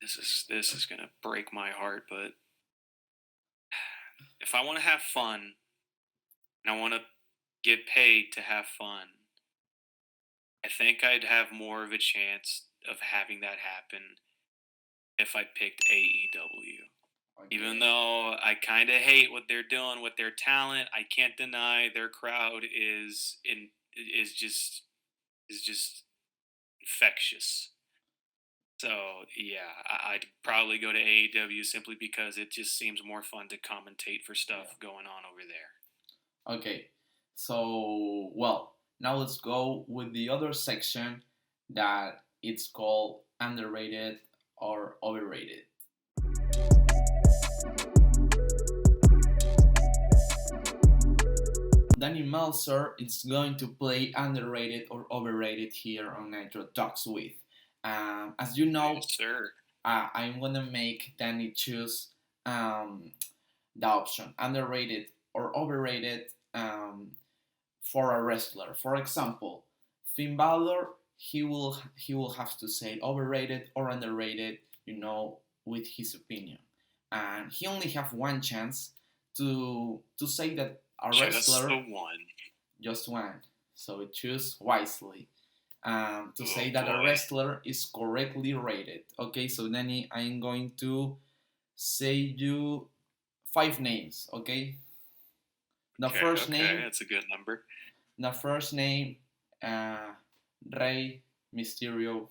this is gonna break my heart. But if I want to have fun and I want to get paid to have fun, I think I'd have more of a chance of having that happen if I picked AEW. Even Okay. though I kind of hate what they're doing with their talent, I can't deny their crowd is just is just infectious. So yeah, I'd probably go to AEW simply because it just seems more fun to commentate for Yeah. stuff going on over there. Okay. So well, now let's go with the other section that it's called underrated or overrated. Danny Meltzer is going to play underrated or overrated here on Nitro Talks with. As you Yes, know, sir. I'm gonna make Danny choose um, the option underrated or overrated for a wrestler. For example, Finn Balor, he will have to say overrated or underrated, with his opinion, and he only have one chance to say that a Just the wrestler, one. just one. So choose wisely. To Oh say that a boy. wrestler is correctly rated. Okay, so Danny, I'm going to say you five names. Okay, the Okay, first okay, name, that's a good number. the first name, uh, Rey Mysterio.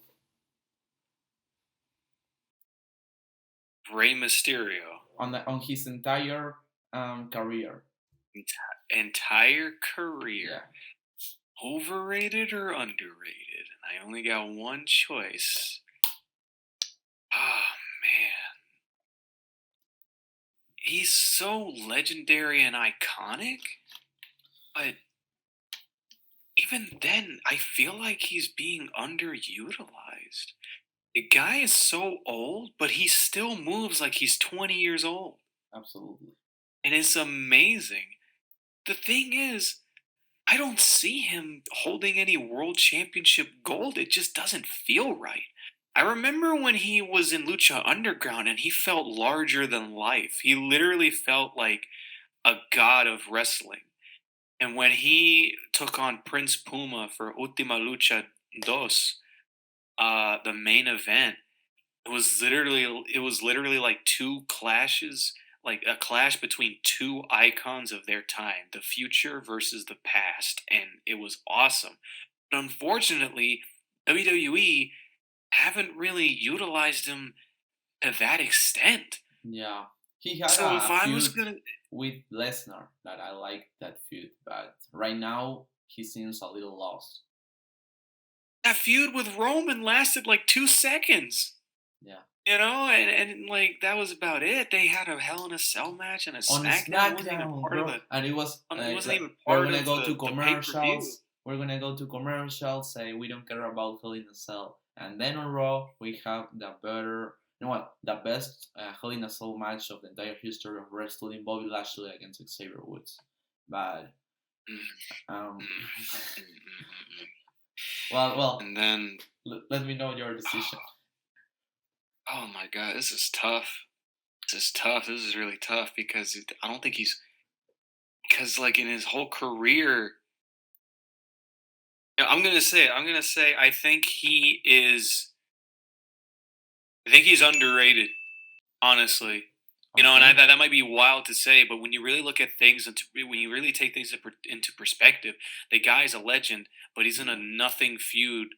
Rey Mysterio. On his entire career. Entire career. Yeah, Overrated or underrated? I only got one choice. Oh man, he's so legendary and iconic, but even then, I feel like he's being underutilized. The guy is so old, but he still moves like he's 20 years old, absolutely. and it's amazing. The thing is, I don't see him holding any world championship gold. It just doesn't feel right. I remember when he was in Lucha Underground and he felt larger than life. He literally felt like a god of wrestling. And when he took on Prince Puma for Ultima Lucha Dos, the main event, it was literally like two clashes, like a clash between two icons of their time, the future versus the past, and it was awesome. But unfortunately, WWE haven't really utilized him to that extent. Yeah, he had So if a I was feud gonna with Lesnar that I like that feud, but right now he seems a little lost. that feud with Roman lasted like 2 seconds. Yeah. And like that was about it. They had a Hell in a Cell match and a On SmackDown. It wasn't even SmackDown, part of bro, and it was it wasn't like even we're part gonna of go to the pay per view. commercials. We're gonna go to commercials. Say we don't care about Hell in a Cell, and then on Raw we have the better, the best Hell in a Cell match of the entire history of wrestling: Bobby Lashley against Xavier Woods. But um, well, And then, let me know your decision. oh my god, this is tough. This is tough. This is really tough because I don't think he's because like in his whole career, I'm gonna say I think he is. I think he's underrated. Honestly, and Okay. that might be wild to say, but when you really look at things when you really take things into perspective, the guy's a legend, but he's in a Yeah. nothing feud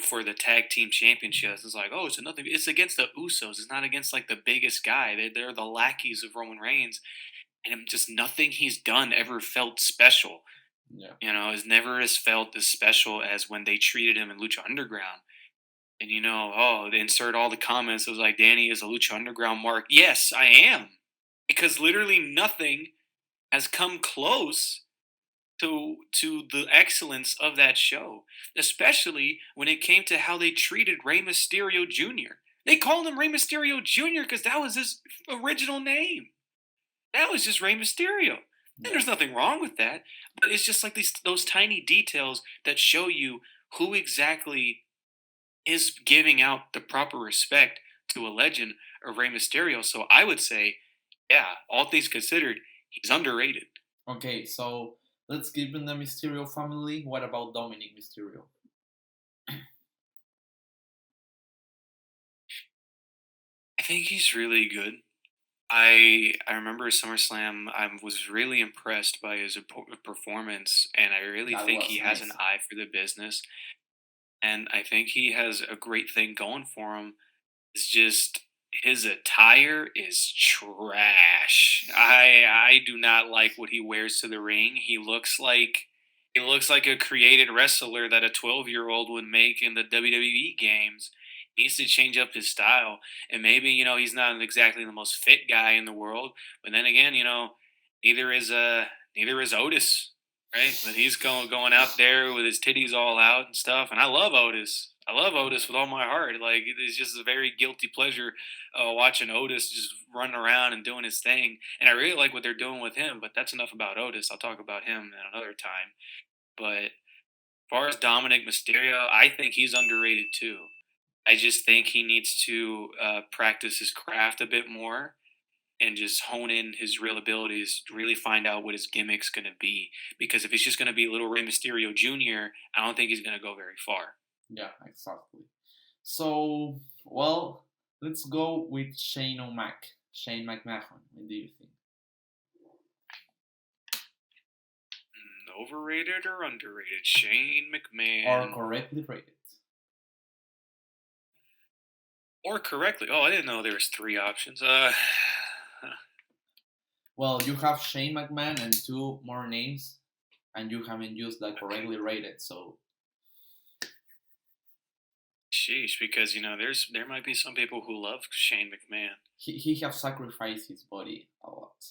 for the tag team championships. It's like, oh, it's a nothing. It's against the Usos. It's not against like the biggest guy. They're the lackeys of Roman Reigns, and just nothing he's done ever felt special. Yeah. Has never as felt as special as when they treated him in Lucha Underground. And they insert all the comments. It was like, Danny is a Lucha Underground mark. Yes, I am. Because literally nothing has come close to the excellence of that show. Especially when it came to how they treated Rey Mysterio Jr. They called him Rey Mysterio Jr. because that was his original name. That was just Rey Mysterio. And Yeah. there's nothing wrong with that. But it's just like those tiny details that show you who exactly is giving out the proper respect to a legend of Rey Mysterio. So I would say, yeah, all things considered, he's underrated. Okay, so let's keep in the Mysterio family. What about Dominic Mysterio? I think he's really good. I remember SummerSlam. I was really impressed by his performance, and I really That think was he has an amazing. eye for the business. And I think he has a great thing going for him. It's just his attire is trash. I do not like what he wears to the ring. He looks like a created wrestler that a 12-year-old would make in the WWE games. He needs to change up his style. And maybe, he's not exactly the most fit guy in the world, but then again, neither is neither is Otis, right? But he's going out there with his titties all out and stuff. And I love Otis. I love Otis Yeah. with all my heart. Like it's just a very guilty pleasure watching Otis just running around and doing his thing. And I really like what they're doing with him. But that's enough about Otis. I'll talk about him at another time. But as far as Dominic Mysterio, I think he's underrated too. I just Yeah. think he needs to practice his craft a bit more and just hone in his real abilities, really find out what his gimmick's going to be. Because if it's just going to be little Rey Mysterio Jr., I don't think he's going to go very far. Yeah, exactly. So, well, let's go with Shane O'Mac. Shane McMahon. What do you think? Overrated or underrated? Shane Or McMahon. correctly rated? Or correctly. Oh, I didn't know there was three options. Well, you have Shane McMahon and two more names, and you haven't used the correctly rated. So sheesh, because there might be some people who love Shane McMahon. he have sacrificed his body a lot.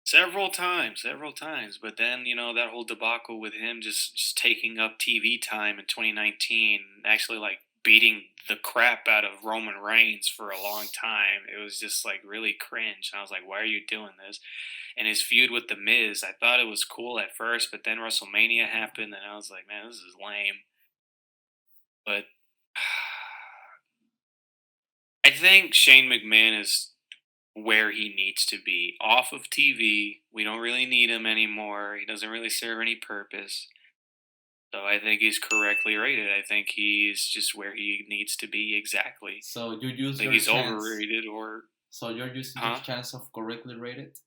Several times. But then that whole debacle with him just taking up TV time in 2019, actually like beating the crap out of Roman Reigns for a long time. It was just like really cringe. And I was like, why are you doing this? And his feud with the Miz, I thought it was cool at first, but then WrestleMania happened, and I was like, man, this is lame. But I think Shane McMahon is where he needs to be. Off of TV, we don't really need him anymore. He doesn't really serve any purpose. So I think he's correctly rated. I think he's just where he needs to be exactly. So you I use think your he's chance. overrated or So you're using your huh? chance of correctly rated.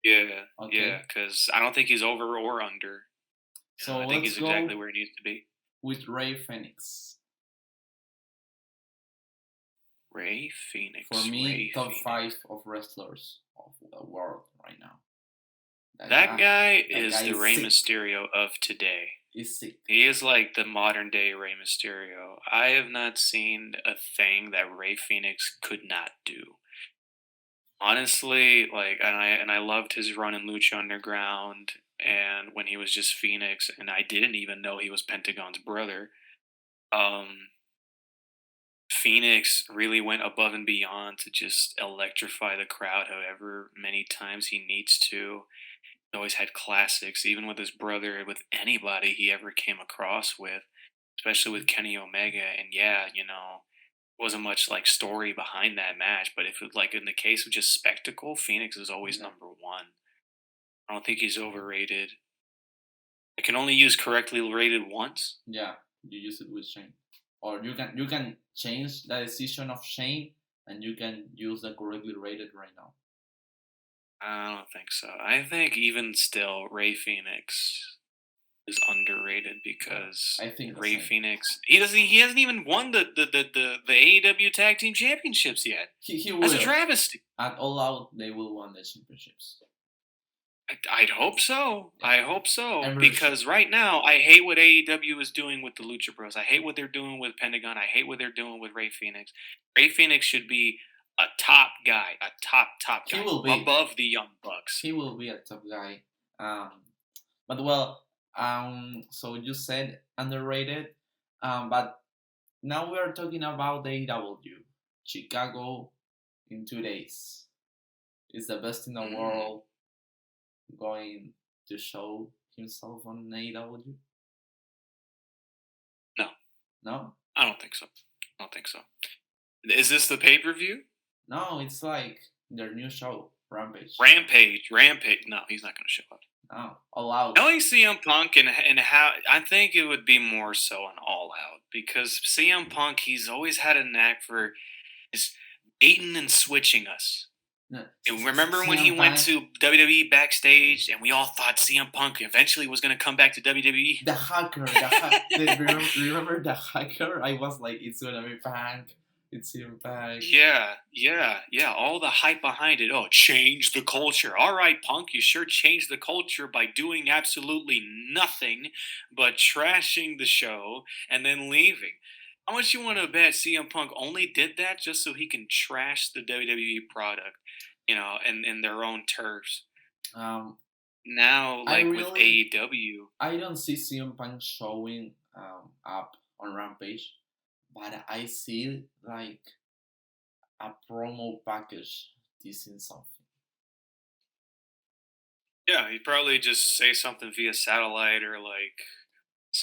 Yeah, yeah, Okay. because I don't think he's over or under. So I think let's he's exactly go where he needs to be. with Ray Phoenix. Ray For Phoenix, me, Ray top Phoenix. five of wrestlers of the world right now. That That guy, guy that is guy the is Rey sick. Mysterio of today. He's sick. He is like the modern day Rey Mysterio. I have not seen a thing that Ray Phoenix could not do. Honestly, like, and I loved his run in Lucha Underground, and when he was just Phoenix, and I didn't even know he was Pentagon's brother. Um, Phoenix really went above and beyond to just electrify the crowd, however many times he needs to. He always had classics, even with his brother, with anybody he ever came across with, especially with Kenny Omega. And yeah, wasn't much like story behind that match, but if it, like in the case of just spectacle, Phoenix is always Yeah. number one. I don't think he's overrated. I can only use correctly rated once. Yeah, you use it with Shane, or you can change the decision of Shane, and you can use the correctly rated right now. I don't think so. I think even still, Ray Phoenix is underrated because I think the Ray same. Phoenix he hasn't even won the AEW Tag Team Championships yet. He That's a will. travesty. At All Out, they will win the championships. I'd hope so. Yeah. I hope so And because right now I hate what AEW is doing with the Lucha Bros. I hate what they're doing with Pentagon. I hate what they're doing with Ray Phoenix. Ray Phoenix should be a top guy, a top he guy will be. above the Young Bucks. He will be a top guy. But well, so you said underrated, but now we are talking about AEW. Chicago in 2 days. Is the best in the Mm, world going to show himself on AEW? no, No? I don't think so. I don't think so. Is this the pay per view? No, it's like their new show, Rampage. Rampage. No, he's not going to show up. No, All Out. Knowing CM Punk and how I think it would be more so an All Out because CM Punk he's always had a knack for is baiting and switching us. No, And remember when he CM went Punk, to WWE backstage and we all thought CM Punk eventually was going to come back to WWE? the hacker, remember the hacker? I was like, it's gonna be Punk, it's CM Punk. Yeah. All the hype behind it. Oh, change the culture. All right, Punk, you sure changed the culture by doing absolutely nothing but trashing the show and then leaving. How much you want to bet CM Punk only did that just so he can trash the WWE product, in their own turfs? Um, Now, I like with really, AEW, I don't see CM Punk showing up on Rampage, but I see like a promo package teasing something. yeah, he'd probably just say something via satellite or like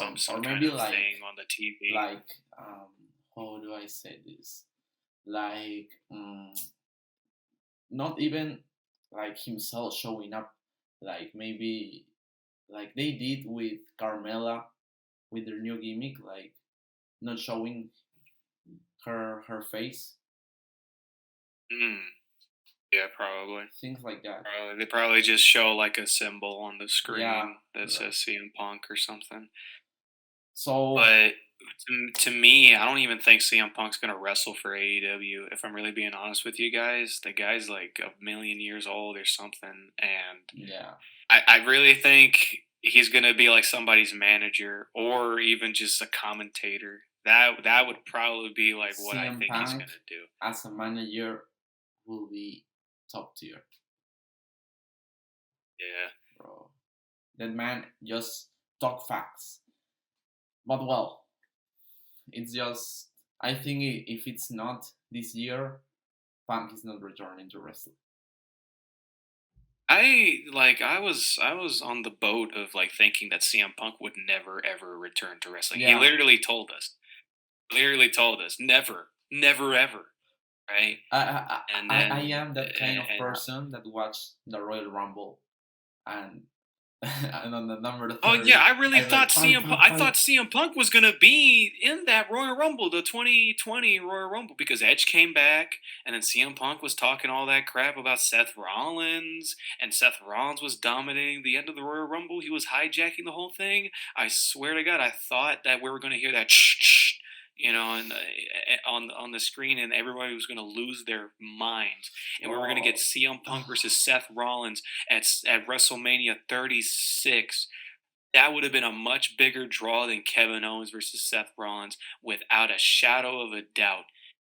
Or some kind maybe of thing on the TV. like how do I say this? Like not even like himself showing up, like maybe like they did with Carmella with their new gimmick, like not showing her face, Mm, yeah, probably. things like that. They probably just show like a symbol on the Yeah, screen that yeah. says CM Punk or something. So But to me, I don't even think CM Punk's gonna wrestle for AEW. If I'm really being honest with you guys, the guy's like a million years old or something, and yeah, I really think he's gonna be like somebody's manager or even just a commentator. That would probably be like what I CM think he's Punk gonna do. as a manager will be top tier, Yeah. bro. That man just talk facts. But well, it's just I think if it's not this year, Punk is not returning to wrestling. I was on the boat of like thinking that CM Punk would never ever return to wrestling. He Yeah, literally told us, never, never ever, right? And I then am that kind of and person that watched the Royal Rumble and and on the number oh yeah, 30, I really I was like thought five, CM five, Punk, I five. thought CM Punk was gonna be in that Royal Rumble, the 2020 Royal Rumble, because Edge came back, and then CM Punk was talking all that crap about Seth Rollins, and Seth Rollins was dominating the end of the Royal Rumble. He was hijacking the whole thing. I swear to God, I thought that we were gonna hear that, and on the screen, and everybody was gonna lose their minds, and we were gonna get Bro. CM Punk versus Seth Rollins at WrestleMania 36. That would have been a much bigger draw than Kevin Owens versus Seth Rollins, without a shadow of a doubt.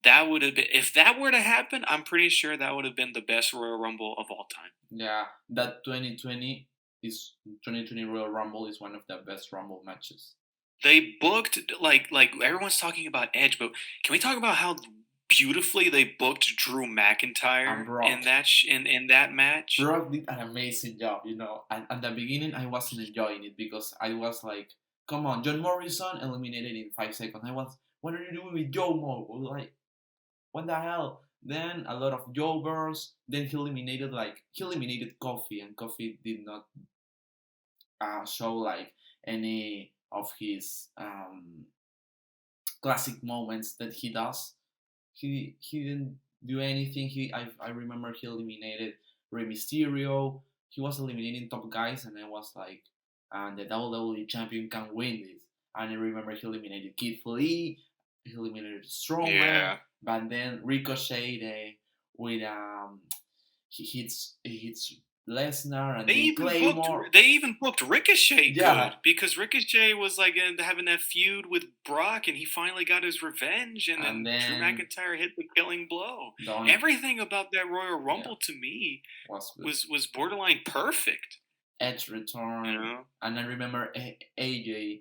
That would have been, if that were to happen, I'm pretty sure that would have been the best Royal Rumble of all time. Yeah, that 2020 Royal Rumble is one of the best Rumble matches. They booked like everyone's talking about Edge, but can we talk about how beautifully they booked Drew And McIntyre in Brock. in that match? Brock did an amazing job, you know. And at the beginning, I wasn't enjoying it because I was like, come on, John Morrison eliminated in 5 seconds. I was, what are you doing with Joe Mo? Like, what the hell? Then a lot of jobbers. Then he eliminated Coffee, and Coffee did not show like any of his classic moments that he does. He didn't do anything. I remember he eliminated Rey Mysterio. He was eliminating top guys, and I was like, and the WWE champion can win this. And I remember he eliminated Keith Lee. He eliminated Strowman, Yeah. but then Ricochet with he hits Lesnar and then Claymore. They even booked Ricochet Yeah, good because Ricochet was like having that feud with Brock, and he finally got his revenge, and and then Drew then McIntyre hit the killing blow. Don, Everything about that Royal yeah, Rumble to me was good. was borderline perfect. Edge You return, know, and I remember AJ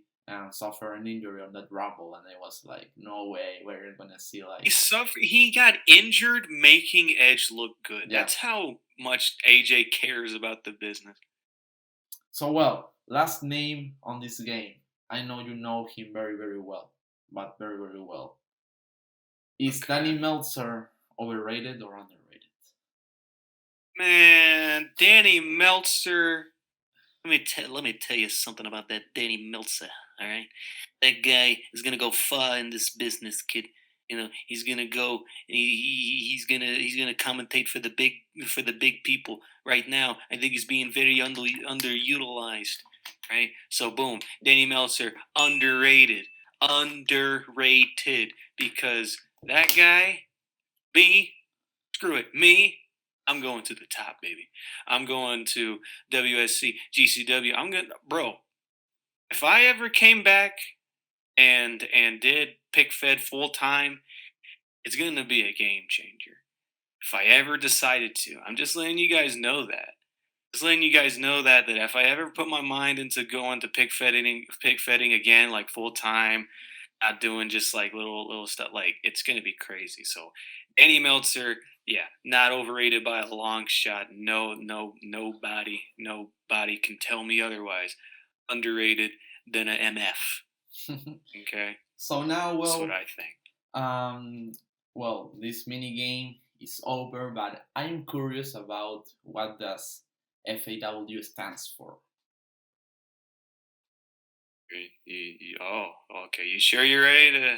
suffered an injury on that Rumble, and I was like, no way, we're gonna see he like, suffered. He got injured making Edge look good. yeah. That's how much AJ cares about the business. So well, last name on this game. I know you know him very very well, but very very well. Is Danny Okay. Meltzer overrated or underrated? Man, Danny Meltzer. Let me tell you something about that Danny Meltzer. All right, that guy is gonna go far in this business, kid. You know, he's gonna go. He's gonna commentate for the big people. Right now, I think he's being very underutilized. Right, so boom, Danny Meltzer underrated because that guy, me, screw it, me. I'm going to the top, baby. I'm going to WSC, GCW. I'm gonna, bro. If I ever came back and did pick fed full time, it's gonna be a game changer. If I ever decided to, I'm just letting you guys know that. Just letting you guys know that if I ever put my mind into going to pick fetting again, like full time, not doing just like little stuff, like it's gonna be crazy. So, Danny Meltzer, yeah, not overrated by a long shot. Nobody can tell me otherwise. Underrated than a MF. Okay, So now, that's what I think. um, this mini game is over, but I am curious about what does FAW stands for. Oh, okay. You sure you're ready to?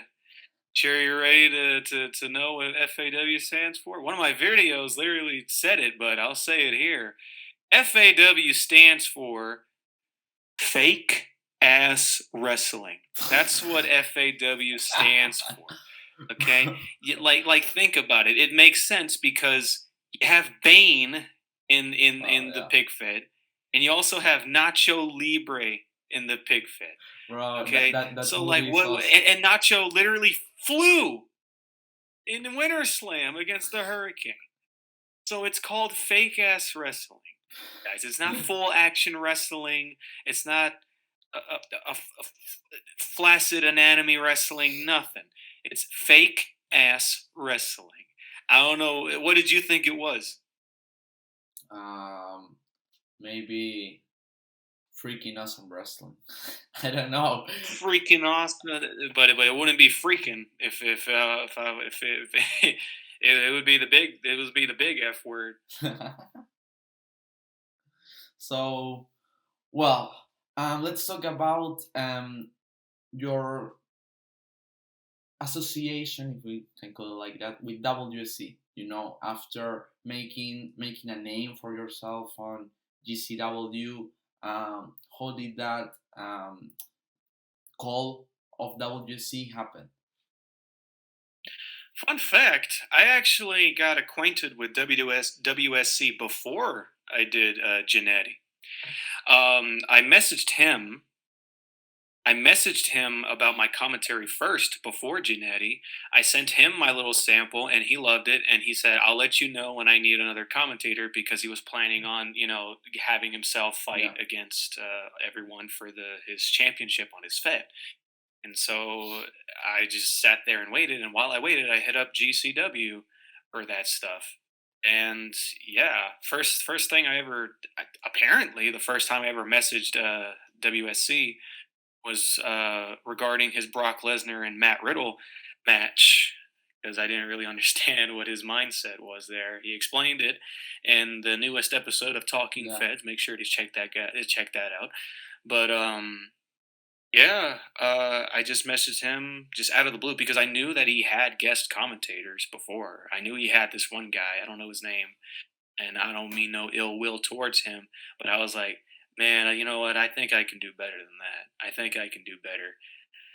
Sure you're ready to know what FAW stands for? One of my videos literally said it, but I'll say it here. FAW stands for fake ass wrestling. That's what FAW stands for. Okay, like think about it. It makes sense because you have Bane in the Yeah, pig fed, and you also have Nacho Libre in the pig fed. bro, Okay, that so like movie is what? awesome. And Nacho literally flew in the Winter Slam against the Hurricane. So it's called fake ass wrestling, guys. It's not full action wrestling. It's not a flaccid anatomy wrestling. Nothing. It's fake ass wrestling. I don't know. What did you think it was? um, Maybe freaking awesome wrestling. I don't know. Freaking awesome, but it wouldn't be freaking if it would be the big it would be the big F word. So well, let's talk about your association, if we can call it like that, with WSC. You know, after making a name for yourself on GCW, how did that call of WSC happen? Fun fact: I actually got acquainted with WSC before I did Genetti. I messaged him. I messaged him about my commentary first before Genetti. I sent him my little sample, and he loved it. And he said, "I'll let you know when I need another commentator," because he was planning on, having himself Yeah, fight against everyone for the his championship on his Fed. And so I just sat there and waited. And while I waited, I hit up GCW for that stuff. And yeah, first thing I ever apparently the first time I ever messaged WSC was regarding his Brock Lesnar and Matt Riddle match because I didn't really understand what his mindset was there. He explained it in the newest episode of Talking yeah. Feds. Make sure to check that out. But Yeah, I just messaged him just out of the blue because I knew that he had guest commentators before. I knew he had this one guy. I don't know his name, and I don't mean no ill will towards him, but I was like, man, you know what? I think I can do better than that. I think I can do better.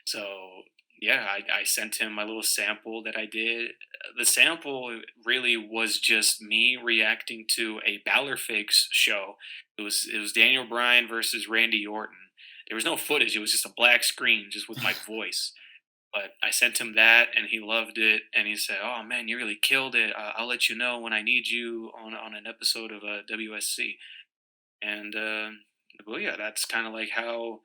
So yeah, I sent him my little sample that I did. The sample really was just me reacting to a Balor Figs show. It was Daniel Bryan versus Randy Orton. There was no footage. It was just a black screen, just with my voice. But I sent him that, and he loved it. And he said, "Oh man, you really killed it. I'll let you know when I need you on an episode of WSC." And well, yeah, that's kind of like how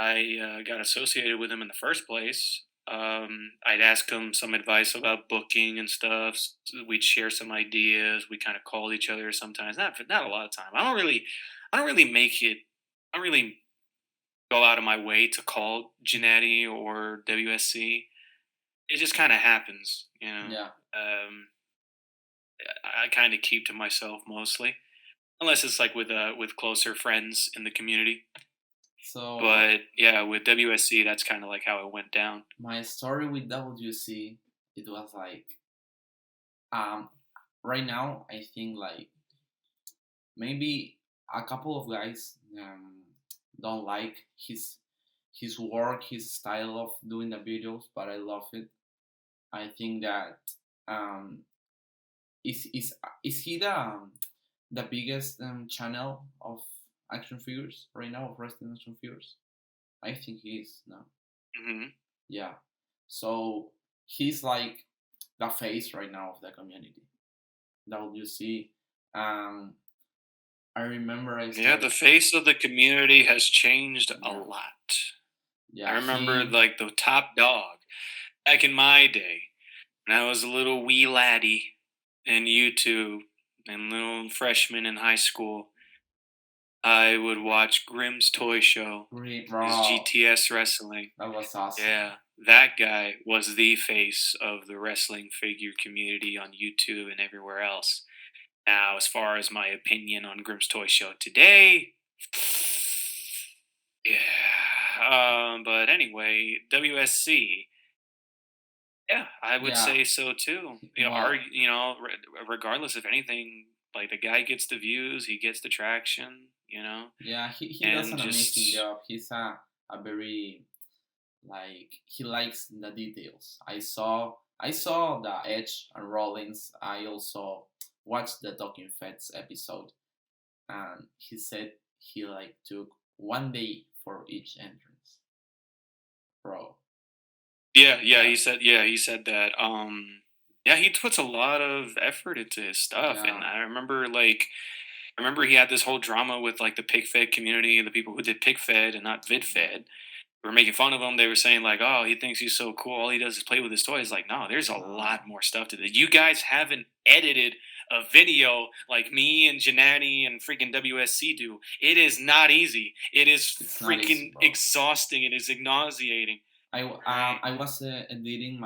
I got associated with him in the first place. I'd ask him some advice about booking and stuff. We'd share some ideas. We kind of called each other sometimes. Not a lot of time. I don't really make it. I don't really go out of my way to call Gennady or WSC. It just kind of happens, you know. Yeah. Um, I kind of keep to myself mostly, unless it's like with closer friends in the community. So But yeah, with WSC, that's kind of like how it went down. my story with WC, it was like um right now I think like maybe a couple of guys don't like his work, his style of doing the videos, but I love it. I think that um is he the biggest channel of action figures right now, of wrestling action figures? I think he is. No. Hmm. Yeah. So he's like the face right now of the community. WC. Um, I remember I Yeah, started. the face of the community has changed a Yeah, lot. I yeah. remember He like the top dog back in my day when I was a little wee laddie in YouTube and little freshman in high school. I would watch Grimm's Toy Show, his Raw. GTS wrestling. That was awesome. Yeah, that guy was the face of the wrestling figure community on YouTube and everywhere else. Now, as far as my opinion on Grimm's Toy Show today, yeah. But anyway, WSC. Yeah, I would Yeah. say so too. Well, Regardless of anything, like the guy gets the views, he gets the traction, yeah. He does and an amazing just job. He's a very like he likes the details. I saw the Edge and Rollins. I also watched the Talking Feds episode, and he said he like took 1 day for each entrance, bro. That yeah, he said that. Yeah, he puts a lot of effort into his stuff, yeah, and I remember he had this whole drama with like the pig fed community, the people who did pig fed and not vid yeah, fed. Were making fun of him. They were saying like, "Oh, he thinks he's so cool. All he does is play with his toys." Like, no, there's a no, lot more stuff to this. You guys haven't edited a video like me and Janati and freaking WSC do. It is not easy. It is it's not easy, freaking bro. exhausting. It is nauseating. Right? I was editing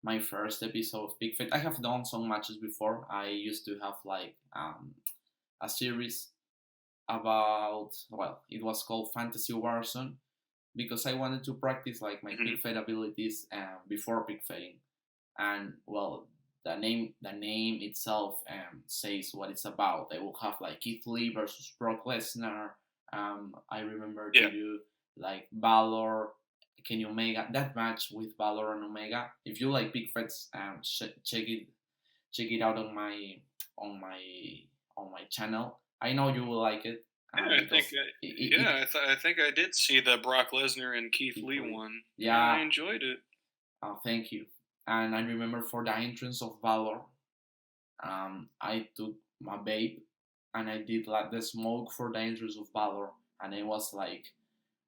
my first episode of Big Fit. I have done some matches before. I used to have like a series about, well, it was called Fantasy Warzone, because I wanted to practice like my Hmm. pig fed abilities before pig feding. And well, the name itself says what it's about. They will have like Keith Lee versus Brock Lesnar. I remember to Yeah. do like Balor, Kenny Omega. That match with Balor and Omega. If you like pig feds, check it out on my on my channel. I know you will like it Yeah, I think. because it I think I did see the Brock Lesnar and Keith Keith Lee Lee. one. Yeah, I Yeah, enjoyed it. thank you. And I remember for the entrance of Valor, I took my vape and I did like the smoke for the entrance of Valor, and I was like,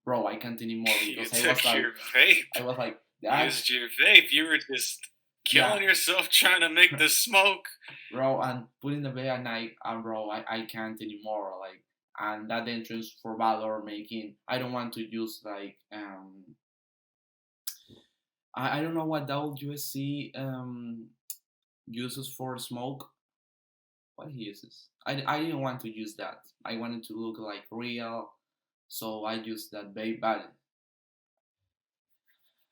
bro, I can't anymore, You because took your vape. I was like that, Used your vape. You were just yeah, killing yourself trying to make the smoke. bro, and putting the vape, and bro, I can't anymore, like, and that entrance for Valor making, I don't want to use like I don't know what WSC uses for smoke. What he uses. I didn't want to use that. I wanted to look like real, so I used that vape. But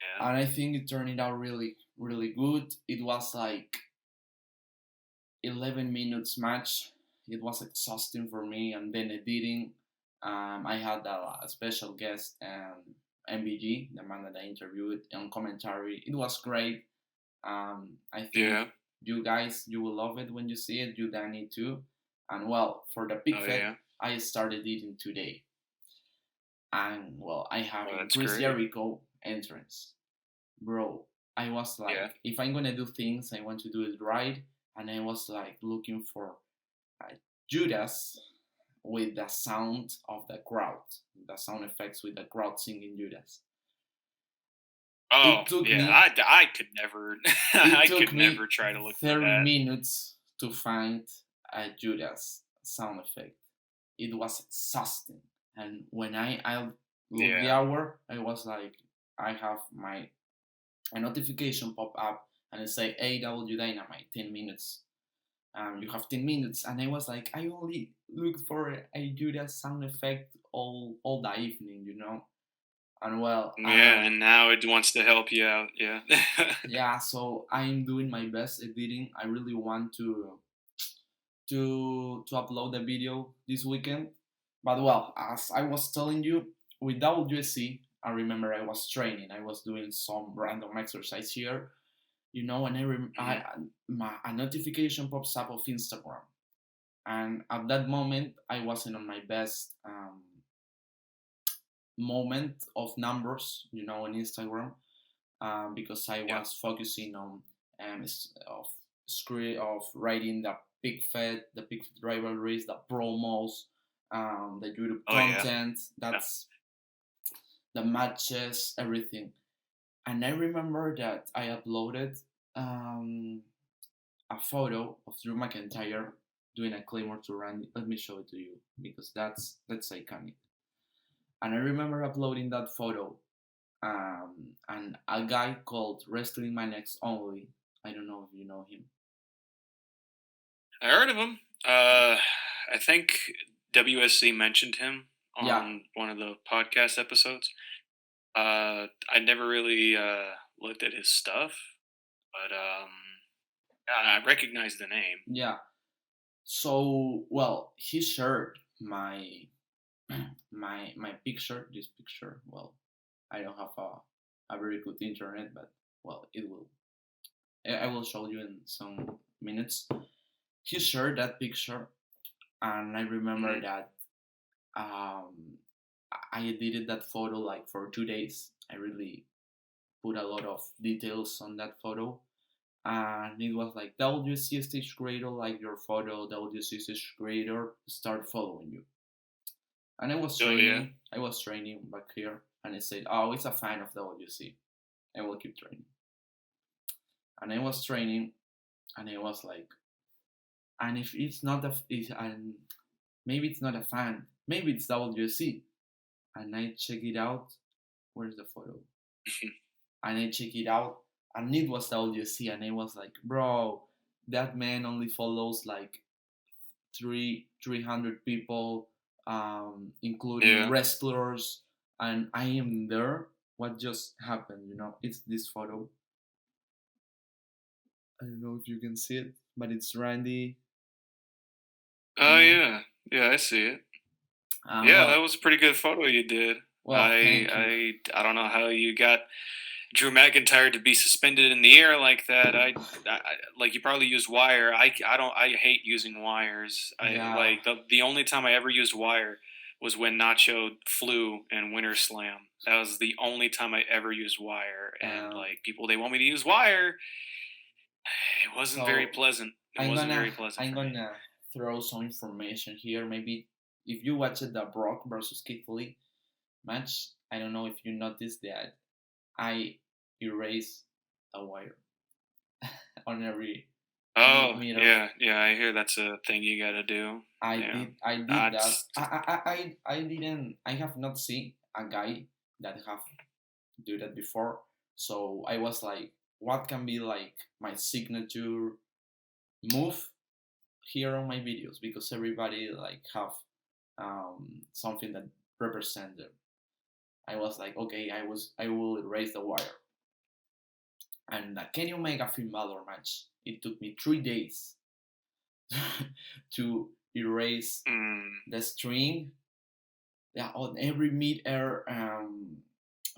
Yeah. and I think it turned out really really good. It was like 11 minutes match. It was exhausting for me, and then editing. I had a special guest, MBG, the man that I interviewed on commentary. It was great. I think Yeah. you guys, you will love it when you see it. You Danny too. And well, for the pig Oh fed, yeah. I started eating today, and well, I have Oh, in that's Chris great. Jericho entrance, bro. I was Yeah. like, if I'm gonna do things, I want to do it right, and I was like looking for uh, Judas with the sound of the crowd, the sound effects with the crowd singing Judas. Oh It took yeah. me I could never. it I took could never me try to look for 30 that. minutes to find a Judas sound effect. It was exhausting. And when I looked the Yeah. hour, I was like, I have my a notification pop up and it say AW Dynamite 10 minutes. You have 10 minutes, and I was like, I only looked for a Judas sound effect all the evening, you know. And well, Yeah. And now it wants to help you out. Yeah. yeah, so I'm doing my best editing. I really want to upload the video this weekend. But well, as I was telling you, with WSC, I remember I was training. I was doing some random exercise here, you know, and Mhm. a notification pops up of Instagram, and at that moment I wasn't on my best moment of numbers, you know, on Instagram, because I Yeah. was focusing on of of writing the the big rivalries, the promos, the YouTube Oh yeah. content. Yeah. That's the matches, everything. And I remember that I uploaded um, a photo of Drew McIntyre doing a claymore to Randy. Let me show it to you because that's iconic. And I remember uploading that photo, and a guy called Wrestling My Next Only. I don't know if you know him. I heard of him. I think WSC mentioned him Yeah, on one of the podcast episodes. I never really looked at his stuff, but yeah, I recognize the name. yeah. So well, he shared my picture. This picture. Well, I don't have a very good internet, but well, it will. I will show you in some minutes. He shared that picture, and I remember Hmm. that um, I edited that photo like for 2 days. I really put a lot of details on that photo, and it was like WC stage creator like your photo, WC stage creator start following you. And Oh yeah. I was training back here, and I said, oh, it's a fan of WC. I will keep training. And I was training, and I was like, and if it's not and maybe it's not a fan, maybe it's WC. And I check it out. Where's the photo? And I check it out, and it was WC, and I was like, bro, that man only follows like 300 people, including Yeah. wrestlers, and I am there. What just happened? You know, it's this photo. I don't know if you can see it, but it's Randy. You Oh know, yeah. Yeah, I see it. and Yeah, that was a pretty good photo you did. thank you. I don't know how you got Drew McIntyre to be suspended in the air like that. Like you probably used wire. I don't. I hate using wires. I Yeah. like the only time I ever used wire was when Nacho flew in Winter Slam. That was the only time I ever used wire. And Um, like people, they want me to use wire. It wasn't very so pleasant. It I'm wasn't gonna very pleasant I'm for me. gonna throw some information here. Maybe if you watched the Brock versus Keith Lee match, I don't know if you noticed that I erase a wire on every Oh meter. yeah, yeah. I hear that's a thing you got to do. Yeah, I did that. that's I didn't. I have not seen a guy that have do that before. So I was like, what can be like my signature move here on my videos, because everybody like have something that represent them. I was like, okay, I will erase the wire. and the Kenny Omega Finn Balor match. It took me 3 days to erase Mm, the string, yeah, on every mid-air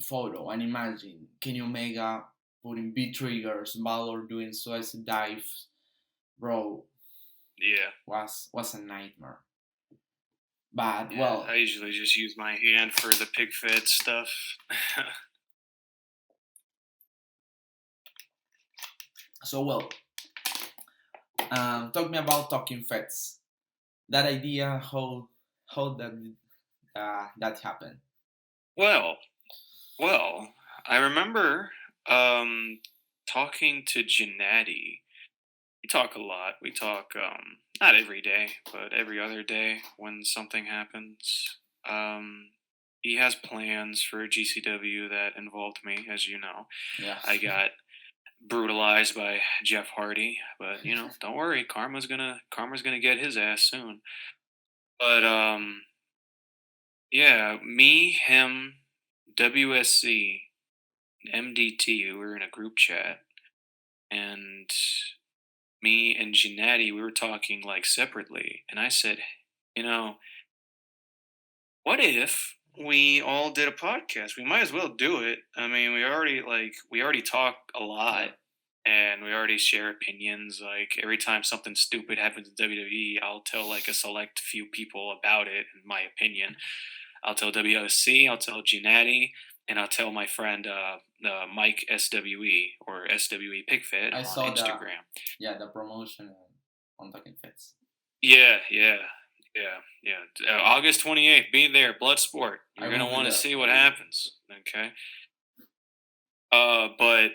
photo, and imagine Kenny Omega putting B triggers, Balor doing suicide dives, bro, yeah. was a nightmare. But Yeah, I well, usually just use my hand for the pig fed stuff. so well, talk me about talking fets. That idea, how that happened. well, well, I remember um, talking to Gennady. We talk a lot. We talk not every day, but every other day when something happens. Um, he has plans for GCW that involved me, as you know. Yeah. I got brutalized by Jeff Hardy, but don't worry, karma's gonna get his ass soon. But yeah, me, him, WSC, MDT, we were in a group chat, and me and Gennady, we were talking like separately, and I said, you know, what if we all did a podcast? We might as well do it. I mean, we already talk a lot Yeah. and we already share opinions. Like every time something stupid happens in WWE, I'll tell like a select few people about it in my opinion. I'll tell WSC, I'll tell Gennady, and I'll tell my friend Mike SWE or SWE Pigfit I on saw Instagram. the promotion on talking fets. Yeah, yeah, yeah, yeah. August 28th, be there, Bloodsport. I You're will gonna be want to there. see what happens. Okay. But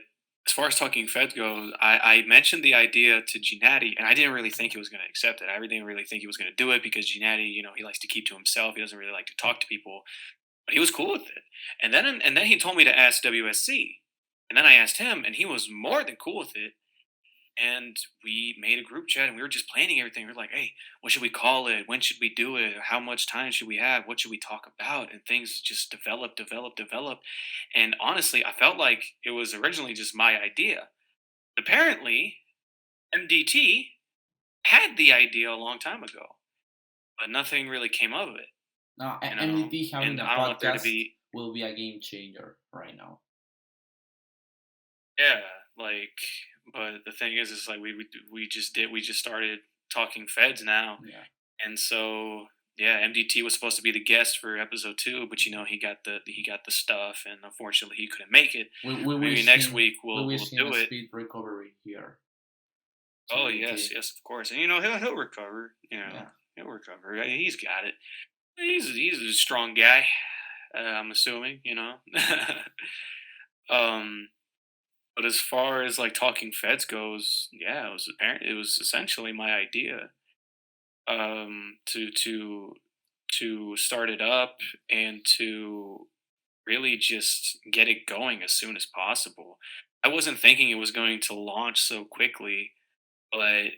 as far as talking Fed goes, I mentioned the idea to Gennady, and I didn't really think he was going to accept it. I didn't really think he was going to do it because Gennady, he likes to keep to himself. He doesn't really like to talk to people, but he was cool with it. And then he told me to ask WSC, and then I asked him, and he was more than cool with it. And we made a group chat and we were just planning everything. We are like, hey, what should we call it? When should we do it? How much time should we have? What should we talk about? And things just developed. And honestly, I felt like it was originally just my idea. Apparently, MDT had the idea a long time ago, but nothing really came of it, Now, you know? MDT having And a I don't want there to podcast be, will be a game changer right now. yeah, like, but the thing is like we just started talking feds now. Yeah. And so, yeah, MDT was supposed to be the guest for episode 2, but he got the stuff, and unfortunately he couldn't make it. We Maybe wish next him week we'll a do it. speed recovery here to Oh yes, MDT. yes, of course, and he'll recover. Yeah. He'll recover. He's got it. He's a strong guy. I'm assuming. um, but as far as like talking feds goes, yeah, it was essentially my idea. To start it up and to really just get it going as soon as possible. I wasn't thinking it was going to launch so quickly, but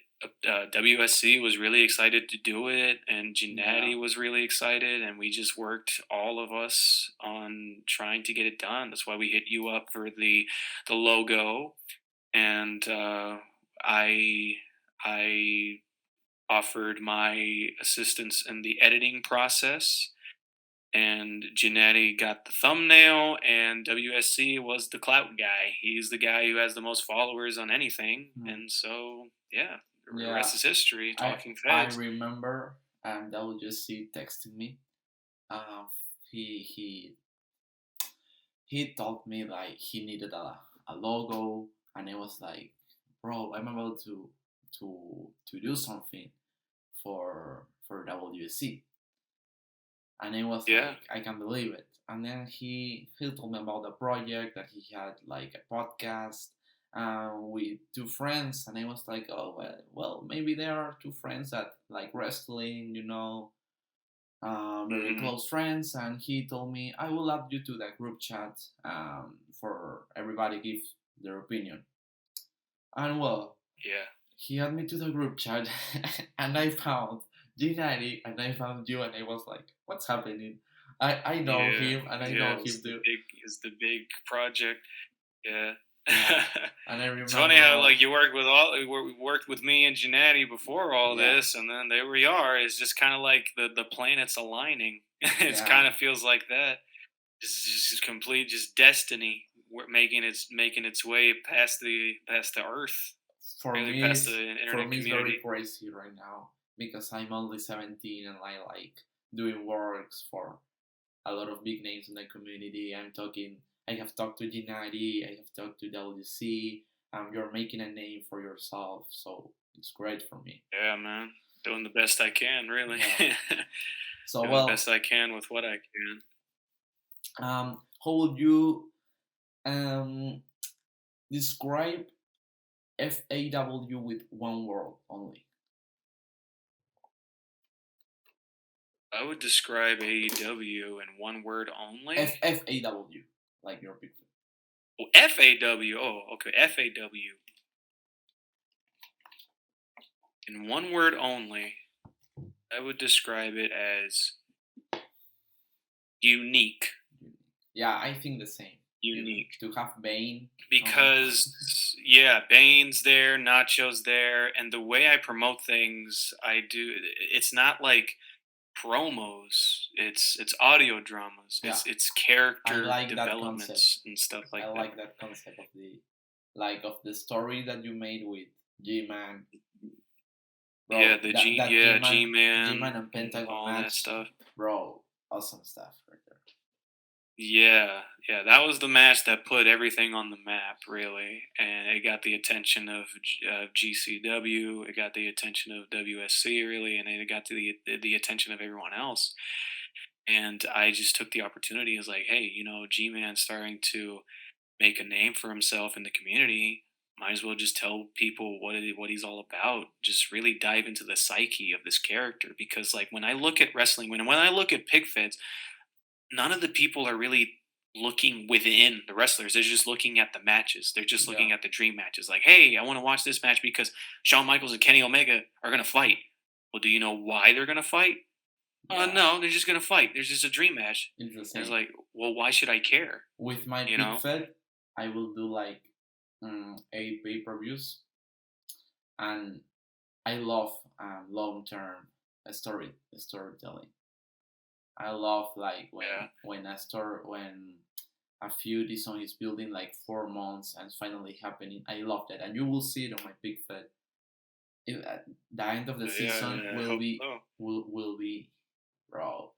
WSC was really excited to do it, and Yeah. Gennady was really excited, and we just worked all of us on trying to get it done. That's why we hit you up for the logo, and I offered my assistance in the editing process, and Gennady got the thumbnail, and WSC was the clout guy. He's the guy who has the most followers on anything, Hmm. and so yeah, the Yeah. rest is history. I Talking I feds. remember WC texting me. Uh, he he he told me like he needed a logo, and it was like, bro, I'm about to do something for WC, and it was Yeah, like I can't believe it. And then he told me about the project that he had like a podcast with two friends, and I was like, oh well, maybe there are two friends that like wrestling, very hmm, close friends. And he told me I will add you to the group chat for everybody give their opinion. And well, yeah, he added me to the group chat, and I found G90, and I found you, and I was like, what's happening? I know yeah, him, and I yeah. know him too. It's the big project. Yeah. Yeah, and I It's funny how remember, like you worked with me and Gennady before all yeah, this, and then there we are. It's just kind of like the planets aligning. It's yeah. kind of feels like that. Just complete just destiny. Making its way past the Earth, For really me, past it's the for internet me it's very community. crazy right now because I'm only 17 and I like doing works for a lot of big names in the community. I have talked to Gennady, I have talked to WC. You're making a name for yourself, so it's great for me. Yeah, man, doing the best I can, really. Yeah. So Doing the well, best I can with what I can. how would you um describe FAW with one word only? I would describe AEW in one word only. FAW, like your big. Oh, FAW. Oh, okay. FAW. In one word only, I would describe it as unique. Yeah, I think the same. Unique. To have Bane. Oh, Because, yeah, Bane's there, Nacho's there, and the way I promote things, it's not like promos. It's audio dramas. yeah, It's I character like that concept. developments and stuff I like that. like that concept of the like of the story that you made with G-Man, Yeah, bro. That G-Man, G Man, G-Man and and Pentagon all that match, stuff. bro. Awesome stuff right there. Yeah, yeah, that was the match that put everything on the map, really, and it got the attention of GCW. It got the attention of WSC, really, and it got to the attention of everyone else. And I just took the opportunity as like, hey, G Man's starting to make a name for himself in the community. Might as well just tell people what he's all about. Just really dive into the psyche of this character because, like, when I look at wrestling, when I look at pig feds, none of the people are really looking within the wrestlers. They're just looking at the matches. They're just Yeah, looking at the dream matches. Like, hey, I want to watch this match because Shawn Michaels and Kenny Omega are going to fight. Well, do you know why they're going to fight? yeah, No, they're just going to fight. There's just a dream match. it's the And it's same. like, well, why should I care? With my You big know? fed, I will do like 8 pay-per-views, and I love long-term storytelling. I love like Yeah. when a feud is on its building like 4 months and it's finally happening. I love that, and you will see it on my big fed. At the end of the Yeah, season yeah, I hope so. will be, bro.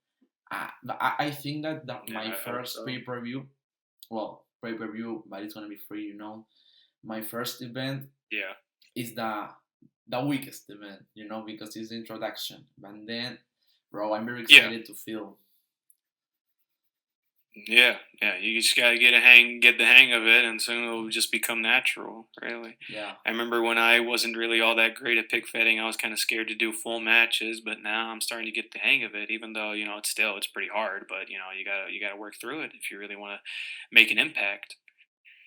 I think that Yeah, my I hope first so. pay per view, but it's gonna be free, My first event Yeah. is the weakest event, because it's the introduction. And then, bro, I'm very Yeah. excited to feel. Yeah, yeah, you just gotta get the hang of it, and soon it'll just become natural. Really, Yeah, I remember when I wasn't really all that great at pick fetting, I was kind of scared to do full matches, but now I'm starting to get the hang of it. Even though it's pretty hard, but you gotta work through it if you really want to make an impact.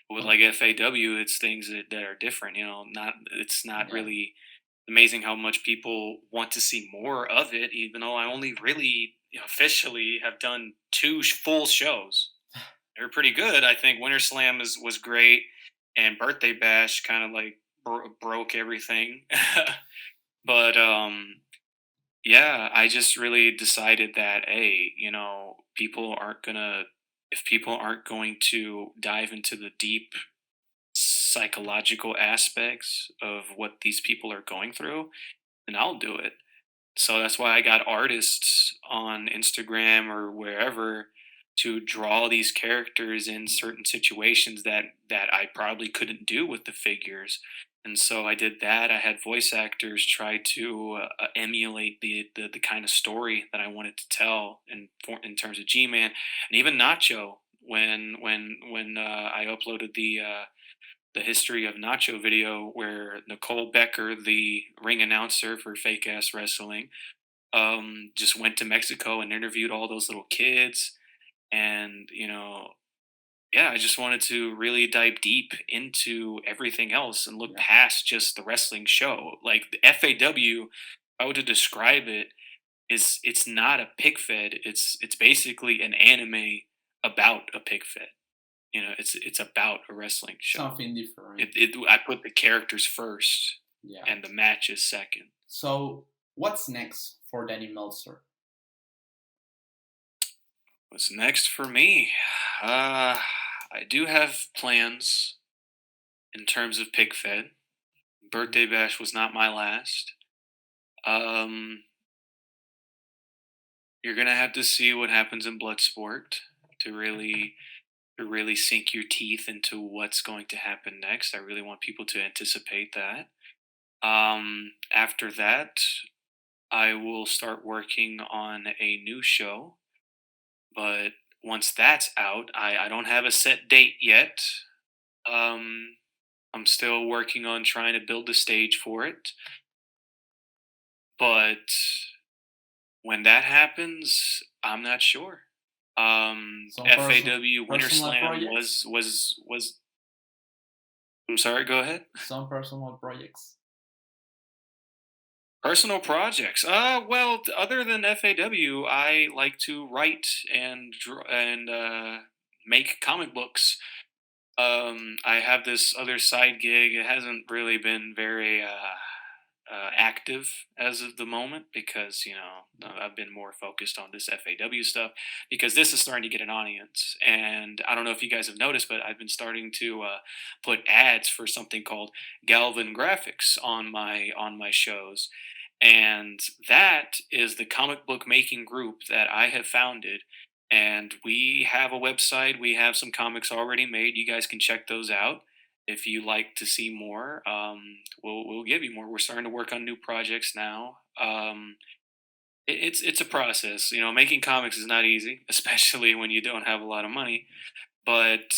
With well, like FAW, it's things that are different. Not it's not yeah, really amazing how much people want to see more of it, even though I only really officially have done two full shows. They were pretty good. I think Winter Slam was great, and Birthday Bash kind of like broke everything. But yeah, I just really decided that hey, people aren't gonna if people aren't going to dive into the deep psychological aspects of what these people are going through, then I'll do it. So that's why I got artists on Instagram or wherever to draw these characters in certain situations that I probably couldn't do with the figures. And so I did that. I had voice actors try to emulate the kind of story that I wanted to tell in terms of G-Man and even Nacho when I uploaded the history of Nacho video where Nicole Becker, the ring announcer for Fake Ass Wrestling, just went to Mexico and interviewed all those little kids. And, yeah, I just wanted to really dive deep into everything else and look yeah, past just the wrestling show. Like the FAW, if I were to describe it, is it's not a pig fed. It's basically an anime about a pig fed. it's about a wrestling show. Something different. I put the characters first Yeah. and the matches second. So what's next for Danny Meltzer? What's next for me? I do have plans in terms of pig fed. Birthday bash was not my last. Um, you're gonna have to see what happens in Bloodsport to really sink your teeth into what's going to happen next. I really want people to anticipate that. After that, I will start working on a new show, but once that's out, I don't have a set date yet. Um, I'm still working on trying to build the stage for it, but when that happens, I'm not sure. Some FAW Winter personal Slam projects? was. I'm sorry. Go ahead. Some personal projects. Personal projects. Well, other than FAW, I like to write and make comic books. I have this other side gig. It hasn't really been very active as of the moment because I've been more focused on this FAW stuff because this is starting to get an audience. And I don't know if you guys have noticed, but I've been starting to put ads for something called Galvin Graphics on my shows, and that is the comic book making group that I have founded. And we have a website. We have some comics already made. You guys can check those out if you like to see more. We'll give you more. We're starting to work on new projects now. It's a process. Making comics is not easy, especially when you don't have a lot of money. But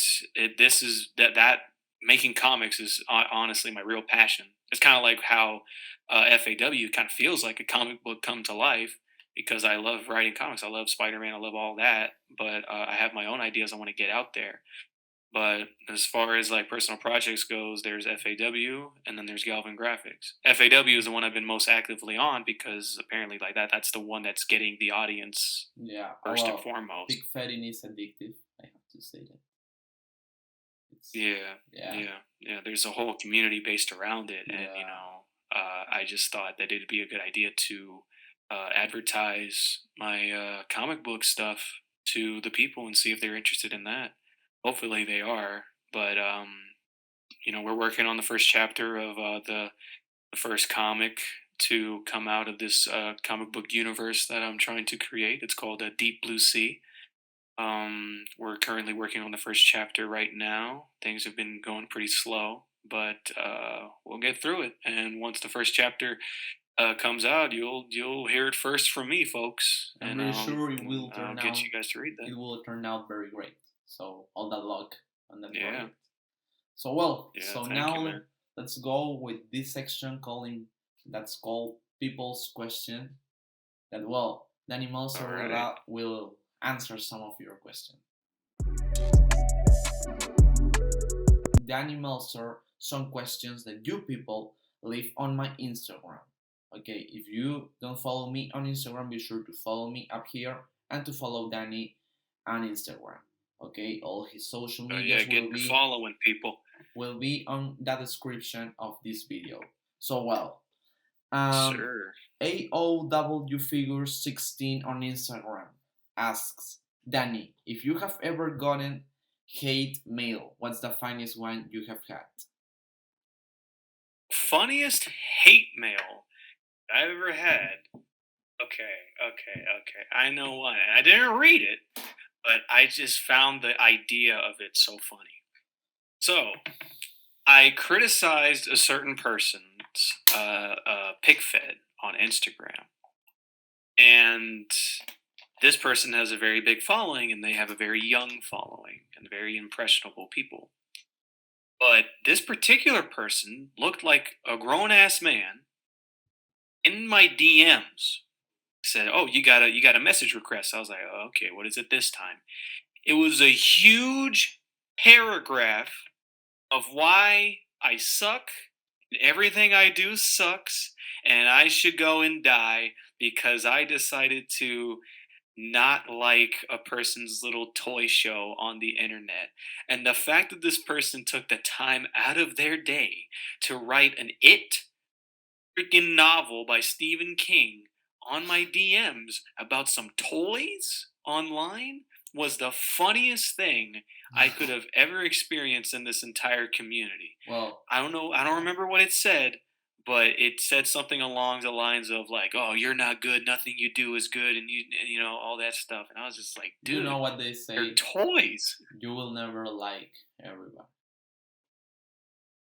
this is that making comics is honestly my real passion. It's kind of like how FAW kind of feels like a comic book come to life because I love writing comics. I love Spider Man. I love all that. But I have my own ideas I want to get out there. But as far as like personal projects goes, there's FAW and then there's Galvin Graphics. FAW is the one I've been most actively on because apparently like that's the one that's getting the audience Yeah. first and Well, foremost. big fatting is addictive. I have to say that. It's Yeah, yeah, yeah. There's a whole community based around it, and yeah. I just thought that it'd be a good idea to advertise my comic book stuff to the people and see if they're interested in that. Hopefully, they are. But we're working on the first chapter of the first comic to come out of this comic book universe that I'm trying to create. It's called Deep Blue Sea. We're currently working on the first chapter right now. Things have been going pretty slow, but we'll get through it. And once the first chapter comes out, you'll hear it first from me, folks, I'm and very sure I'll get you guys to read that. it will turn out very great. So all that luck on that Yeah, project. So well, yeah. so Thank now you, man. let's go with this section calling that's called people's question. That well, Danny All Meltzer right. will answer some of your questions. Danny Meltzer, some questions that you people leave on my Instagram. Okay, if you don't follow me on Instagram, be sure to follow me up here and to follow Danny on Instagram. Okay, all his social Oh yeah, medias get your following, people. will be on the description of this video. So well, um, Sure. AOW Figure 16 on Instagram asks Danny, if you have ever gotten hate mail, what's the funniest one you have had? Funniest hate mail I've ever had. Okay. I know one. I didn't read it, but I just found the idea of it so funny. So I criticized a certain person's pick fed on Instagram, and this person has a very big following, and they have a very young following and very impressionable people. But this particular person looked like a grown ass man in my DMs. Said, "Oh, you got a message request." I was like, oh, "Okay, what is it this time?" It was a huge paragraph of why I suck and everything I do sucks and I should go and die because I decided to not like a person's little toy show on the internet. And the fact that this person took the time out of their day to write an freaking novel by Stephen King on my DMs about some toys online was the funniest thing I could have ever experienced in this entire community. Well, I don't remember what it said, but it said something along the lines of like, "Oh, you're not good. Nothing you do is good," and you know all that stuff. And I was just like, you know "Dude, what they they're say, toys." you will never like everyone.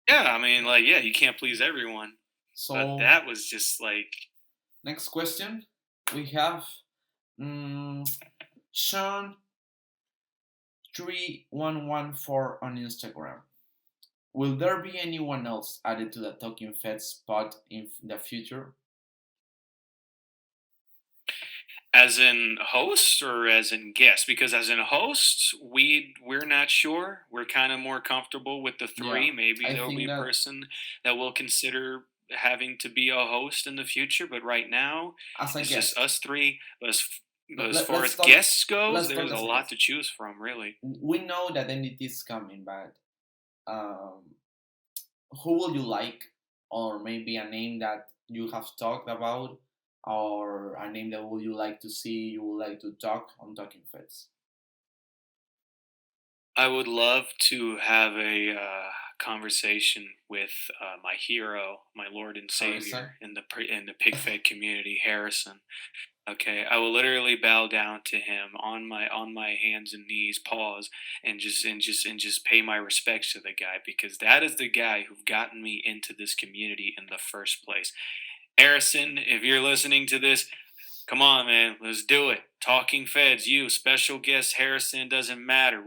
Yeah, I mean, like, yeah, you can't please everyone, but So, that was just like, next question we have mm, Sean 3114 on Instagram. Will there be anyone else added to the Talking Fed spot in the future? as in host or as in guest? Because as in host, we're not sure. We're kind of more comfortable with the Yeah, three. Maybe I there will be think a that person that will consider having to be a host in the future. But right now, as a it's just guest, us three. But as far let's as talk. guests goes, Let's talk there's a as a lot guest. to choose from, really. We know that NDT is coming, but um, who will you like, or maybe a name that you have talked about, or a name that would you like to see, you would like to talk on Talking Feds? I would love to have a conversation with my hero, my Lord and Savior Harrison? in the pig fed community, Harrison. Okay, I will literally bow down to him on my hands and knees, pause, and just pay my respects to the guy because that is the guy who gotten me into this community in the first place. Harrison, if you're listening to this, come on, man, let's do it. Talking Feds, you special guest Harrison doesn't matter.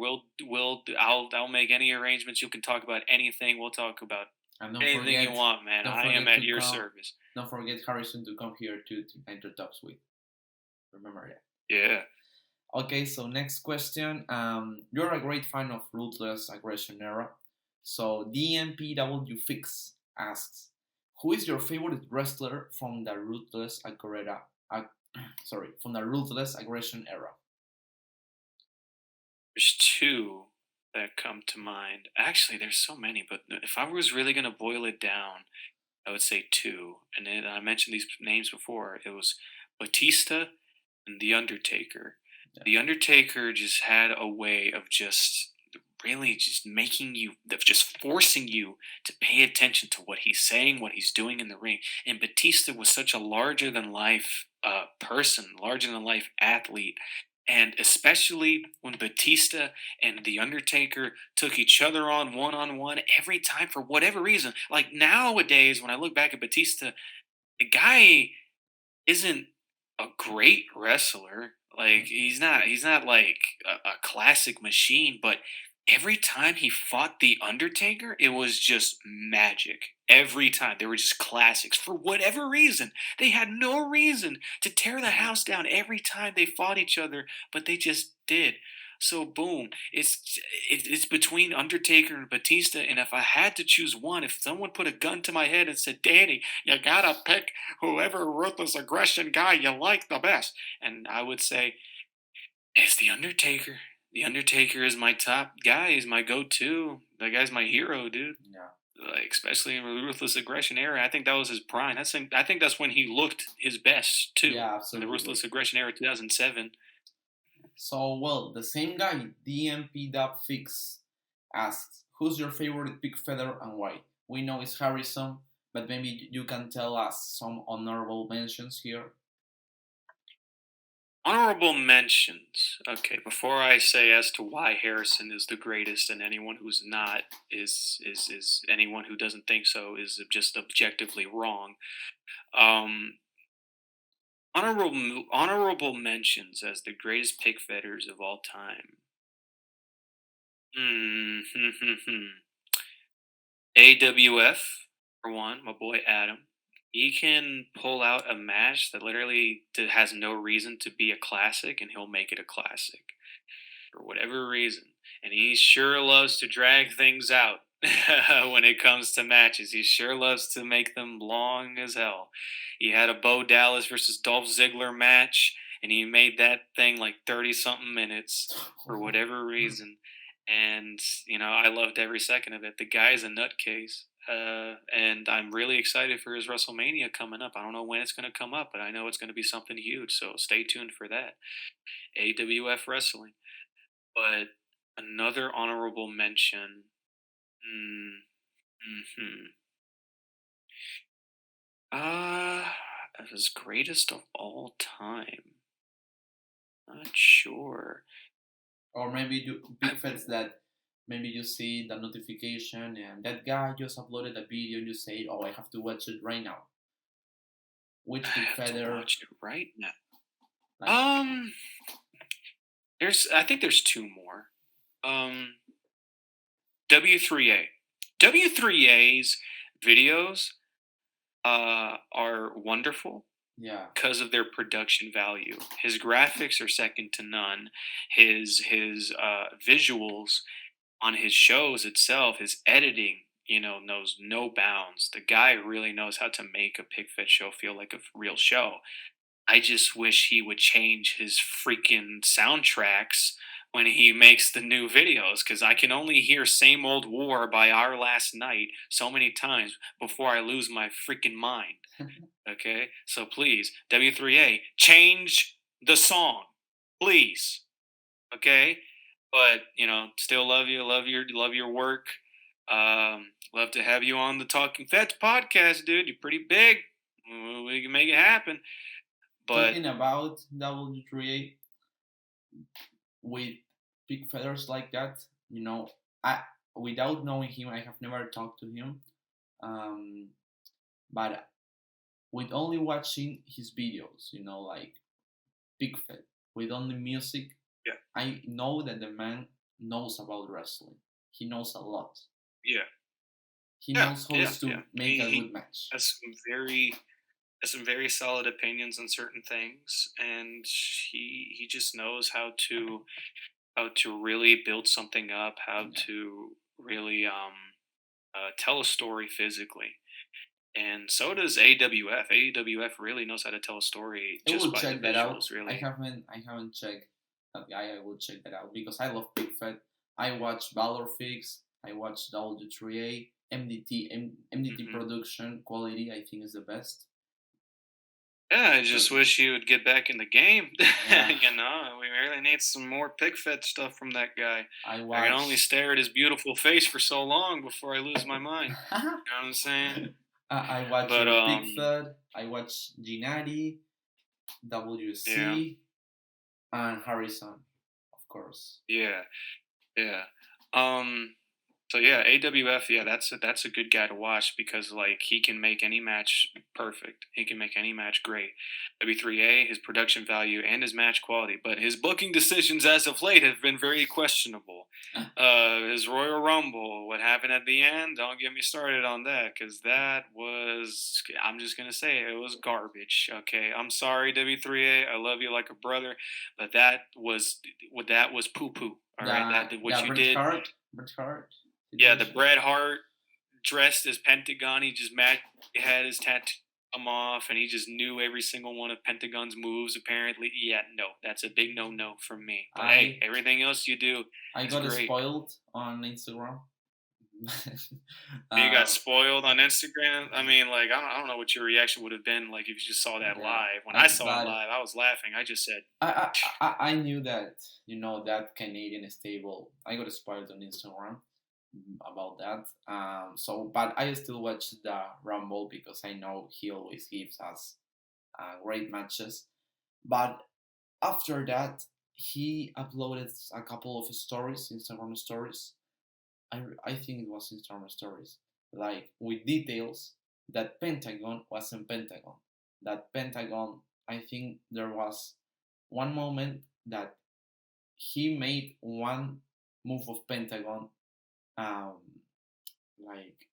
I'll make any arrangements. You can talk about anything. We'll talk about And don't anything you forget, want, man. don't I am forget at to your come. service. Don't forget Harrison to come here to enter talks with. Remember that. Yeah. Okay, so next question. You're a great fan of Ruthless Aggression Era. So DMPW Fix asks, who is your favorite wrestler from the from the Ruthless Aggression Era? There's two that come to mind. Actually, there's so many, but if I was really gonna boil it down, I would say two. And then I mentioned these names before. It was Batista and The Undertaker. Yeah. The Undertaker just had a way of just really just of just forcing you to pay attention to what he's saying, what he's doing in the ring. And Batista was such a larger than life person, larger than life athlete. And especially when Batista and The Undertaker took each other on one every time for whatever reason. Like nowadays, when I look back at Batista, the guy isn't a great wrestler. Like he's not like a classic machine, but every time he fought the Undertaker, it was just magic. Every time they were just classics for whatever reason. They had no reason to tear the Yeah. house down every time they fought each other, but they just did. So boom, it's between Undertaker and Batista, and if I had to choose one, if someone put a gun to my head and said, "Danny, you gotta pick whoever ruthless aggression guy you like the best," and I would say it's the Undertaker. The Undertaker is my top guy. He's my go-to. That guy's my hero, dude. Yeah. Like especially in the ruthless aggression era, I think that was his prime. I think that's when he looked his best too. Yeah, In the absolutely. ruthless aggression era, 2007. So, well, the same guy, DMPW Fix, asks, who's your favorite pig feather and why? We know it's Harrison, but maybe you can tell us some honorable mentions here. Honorable mentions. Okay, before I say as to why Harrison is the greatest, and anyone who's not is anyone who doesn't think so is just objectively wrong. Um, honorable mentions as the greatest pick fetters of all time. Hmm. AWF for one, my boy Adam. He can pull out a match that literally has no reason to be a classic, and he'll make it a classic for whatever reason. And he sure loves to drag things out when it comes to matches. He sure loves to make them long as hell. He had a Bo Dallas versus Dolph Ziggler match, and he made that thing like 30 something minutes for whatever reason. And, I loved every second of it. The guy's a nutcase. And I'm really excited for his WrestleMania coming up. I don't know when it's going to come up, but I know it's going to be something huge. So stay tuned for that. AWF Wrestling. But another honorable mention. Mm, hmm his greatest of all time. Not sure. Or maybe you I big fans that maybe you see the notification and that guy just uploaded a video and you say, "Oh, I have to watch it right now." I Which big have to feather watch it right now. like Um, I think there's two more. Um, W3A. W3A's videos are wonderful yeah, because of their production value. His graphics are second to none. His visuals on his shows itself, his editing, knows no bounds. The guy really knows how to make a pig show feel like a real show. I just wish he would change his freaking soundtracks when he makes the new videos because I can only hear Same Old War by Our Last Night so many times before I lose my freaking mind. Okay? So please, W3A, change the song. Please. Okay? But, still love you, love your work. Love to have you on the Talking Fets podcast, dude. You're pretty big. We can make it happen. But talking about W3A with big feathers like that, I without knowing him, I have never talked to him. Um, but with only watching his videos, like Big Fat, with only music, yeah, I know that the man knows about wrestling. He knows a lot. yeah, He yeah, knows how yeah, yeah. to make a He good match. has some very solid opinions on certain things, and he just knows how to really build something up, how Yeah. to really tell a story physically. And so does AWF. AWF really knows how to tell a story I just will by the check that out. visuals, I really. haven't I haven't checked that guy. I will check that out because I love Big Fat. I watch Valor Fix. I watch W3A. MDT Hmm. production quality. I think is the best. Yeah, I But just wish he would get back in the game. yeah, We really need some more pig fed stuff from that guy. I I can only watch. stare at his beautiful face for so long before I lose my mind. You know what I'm saying? I watch But Big Fat. I watch Ginati, yeah, WC, and Harrison, of course. yeah, yeah. Um, So yeah, AWF, yeah, that's a good guy to watch because like he can make any match perfect. He can make any match great. W3A, his production value and his match quality, but his booking decisions as of late have been very questionable. His Royal Rumble, what happened at the end? Don't get me started on that because that was, I'm just gonna say it was garbage. Okay, I'm sorry W3A, I love you like a brother, but that was poo poo. All right, The that what the you Bret did. Hart Bret Hart Yeah, the situation. Bret Hart dressed as Pentagon. He just had his tattoo come off, and he just knew every single one of Pentagon's moves. Apparently, yeah, no, that's a big no from me. But hey, I everything else you do I is got great. spoiled on Instagram. You got uh, spoiled on Instagram. I mean, like, I don't know what your reaction would have been like if you just saw that yeah, live. When I saw it but live, I was laughing. I just said, I knew that that Canadian stable. I got spoiled on Instagram about that. So, but I still watch the Rumble because I know he always gives us great matches. But after that, he uploaded a couple of stories, Instagram stories. I think it was Instagram stories, like with details that Pentagon wasn't Pentagon. That Pentagon, I think there was one moment that he made one move of Pentagon, um, like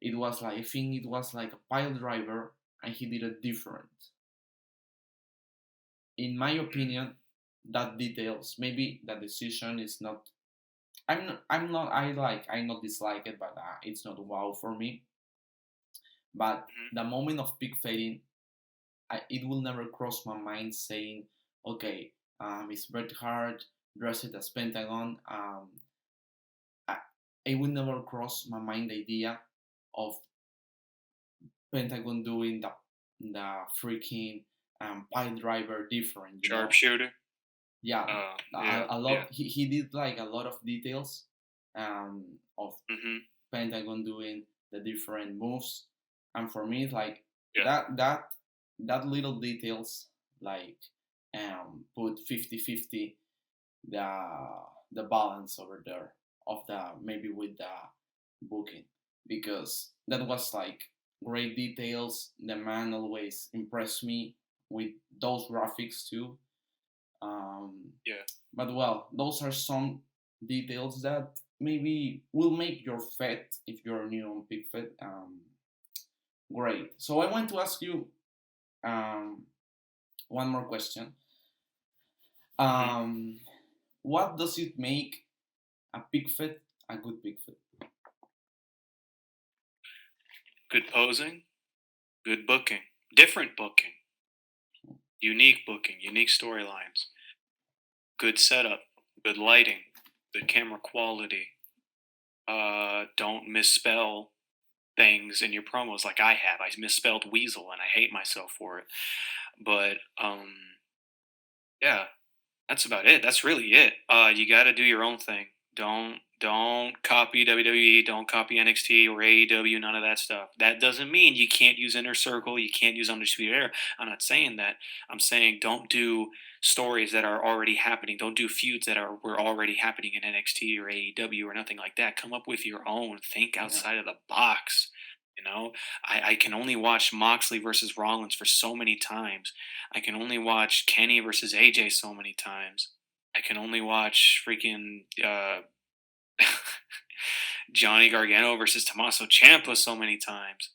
it was like I think it was like a pile driver, and he did it different. In my opinion, that details maybe the decision is not. I'm not. I not dislike it, but it's not wow for me. But mm-hmm, the moment of peak fading, it will never cross my mind saying, okay, it's Bret Hart dressed as Pentagon. I, it will never cross my mind the idea of Pentagon doing the freaking pile driver different, you know? Sharpshooter. Yeah, Yeah, a yeah. lot. He did like a lot of details of Mhm. Pentagon doing the different moves, and for me, it's like Yeah. that little details like put 50-50 the the balance over there of the maybe with the booking, because that was like great details. The man always impressed me with those graphics too. um, Yeah. but well, those are some details that maybe will make your fet, if you're new on PicFet, great. So I want to ask you um, one more question. Mhm. Um, what does it make a PicFet a good PicFet? Good posing, good booking, different booking, unique booking, unique storylines, good setup, good lighting, good camera quality. Don't misspell things in your promos like I have. I misspelled weasel and I hate myself for it. But yeah, that's about it. That's really it. You got to do your own thing. Don't copy WWE. Don't copy NXT or AEW. None of that stuff. That doesn't mean you can't use Inner Circle. You can't use Undisputed Era. I'm not saying that. I'm saying don't do stories that are already happening. Don't do feuds that were already happening in NXT or AEW or nothing like that. Come up with your own. Think Yeah, outside of the box. You know, I can only watch Moxley versus Rollins for so many times. I can only watch Kenny versus AJ so many times. I can only watch freaking Johnny Gargano versus Tommaso Ciampa so many times.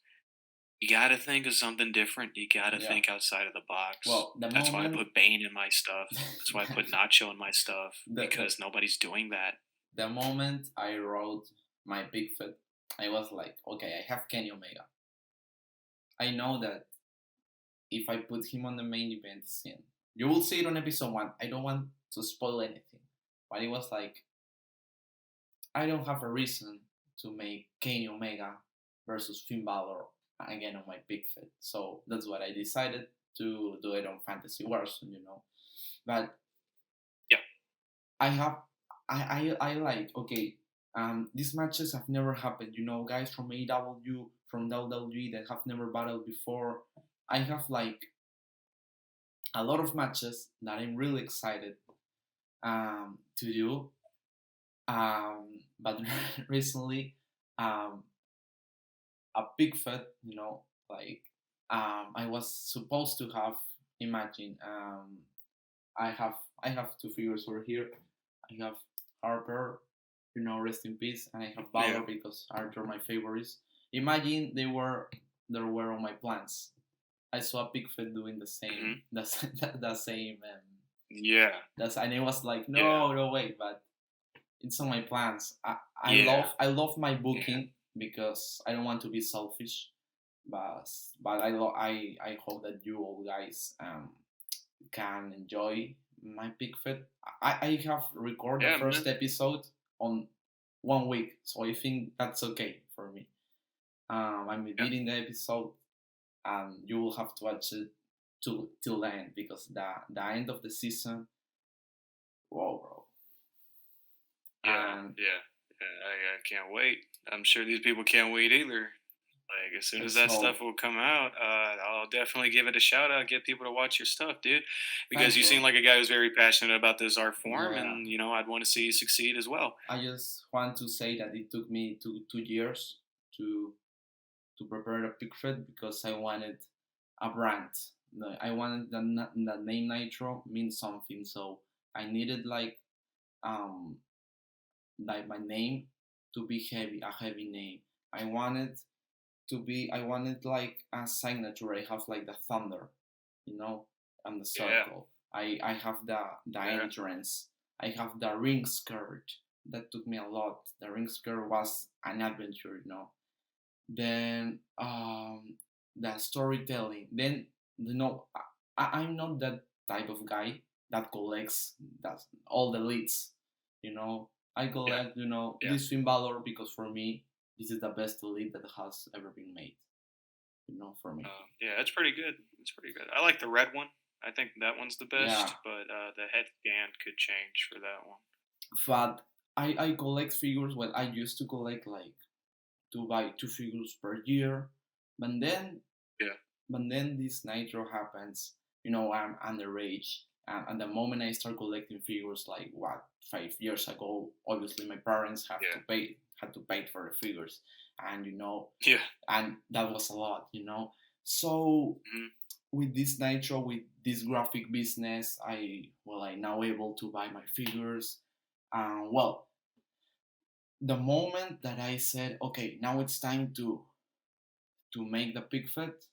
You got to think of something different. You got to yeah. think outside of the box. Well, the That's why I moment put Bane in my stuff. That's why I put Nacho in my stuff the, the because nobody's doing that. the moment I wrote my PicFet, I was like, okay, I have Kenny Omega. I know that if I put him on the main event scene, you will see it on episode 1. I don't want to spoil anything, but it was like, I don't have a reason to make Kenny Omega versus Finn Balor again on my big fit. So that's what I decided to do it on Fantasy Wars, you know. But Yeah. I have, I like, okay, these matches have never happened, you know, guys from AEW, from WWE that have never battled before. I have like a lot of matches that I'm really excited to do. But recently, um, a big fit, you know, like I was supposed to have. Imagine, I have I have two figures over here. I have Harper, you know, rest in peace, and I have Yeah. Valor because Arthur my favorites. Imagine they were on my plans. I saw a big fit doing the Hmm. same the same Yeah. that's and it was like Yeah. no way, but it's on my plans. Yeah. I love my Yeah. booking because I don't want to be selfish, but I hope that you all guys can enjoy my pick fit. I have recorded the Yeah, first man. episode on 1 week, so I think that's okay for me. I'm Yeah. editing the episode, and you will have to watch it till the end because the end of the season, whoa, bro. Yeah. And Yeah. I can't wait. I'm sure these people can't wait either. Like as soon as that so stuff will come out, I'll definitely give it a shout out. Get people to watch your stuff, dude, because thanks, you seem bro. like a guy who's very passionate about this art form, Yeah, and I'd want to see you succeed as well. I just want to say that it took me 2 years to prepare a picture because I wanted a brand. I wanted the name Nitro means something, so I needed um like my name to be heavy, a heavy name. I wanted I wanted like a signature. I have like the thunder, you know, and the Yeah, circle. I have the yeah, entrance. I have the ring skirt. That took me a lot. The ring skirt was an adventure, you know. Then the storytelling. Then you know, I'm not that type of guy that collects that all the leads. You know, I Yeah, collect, yeah, this Swim Valor because for me, this is the best elite that has ever been made. For me. yeah. It's pretty good. It's pretty good. I like the red one. I think that one's the Yeah, best, but the head scan could change for that one. but I collect figures. Well, I used to collect like to buy two figures per year, but then Yeah, this Nitro happens. I'm underage, and the moment I start collecting figures, like what 5 years ago, obviously my parents have to yeah, pay had to pay for the figures, and yeah. and that was a lot. So Mhm. with this Nitro, with this graphic business, I now able to buy my figures. Well, the moment that I said, okay, now it's time to make the pick fit,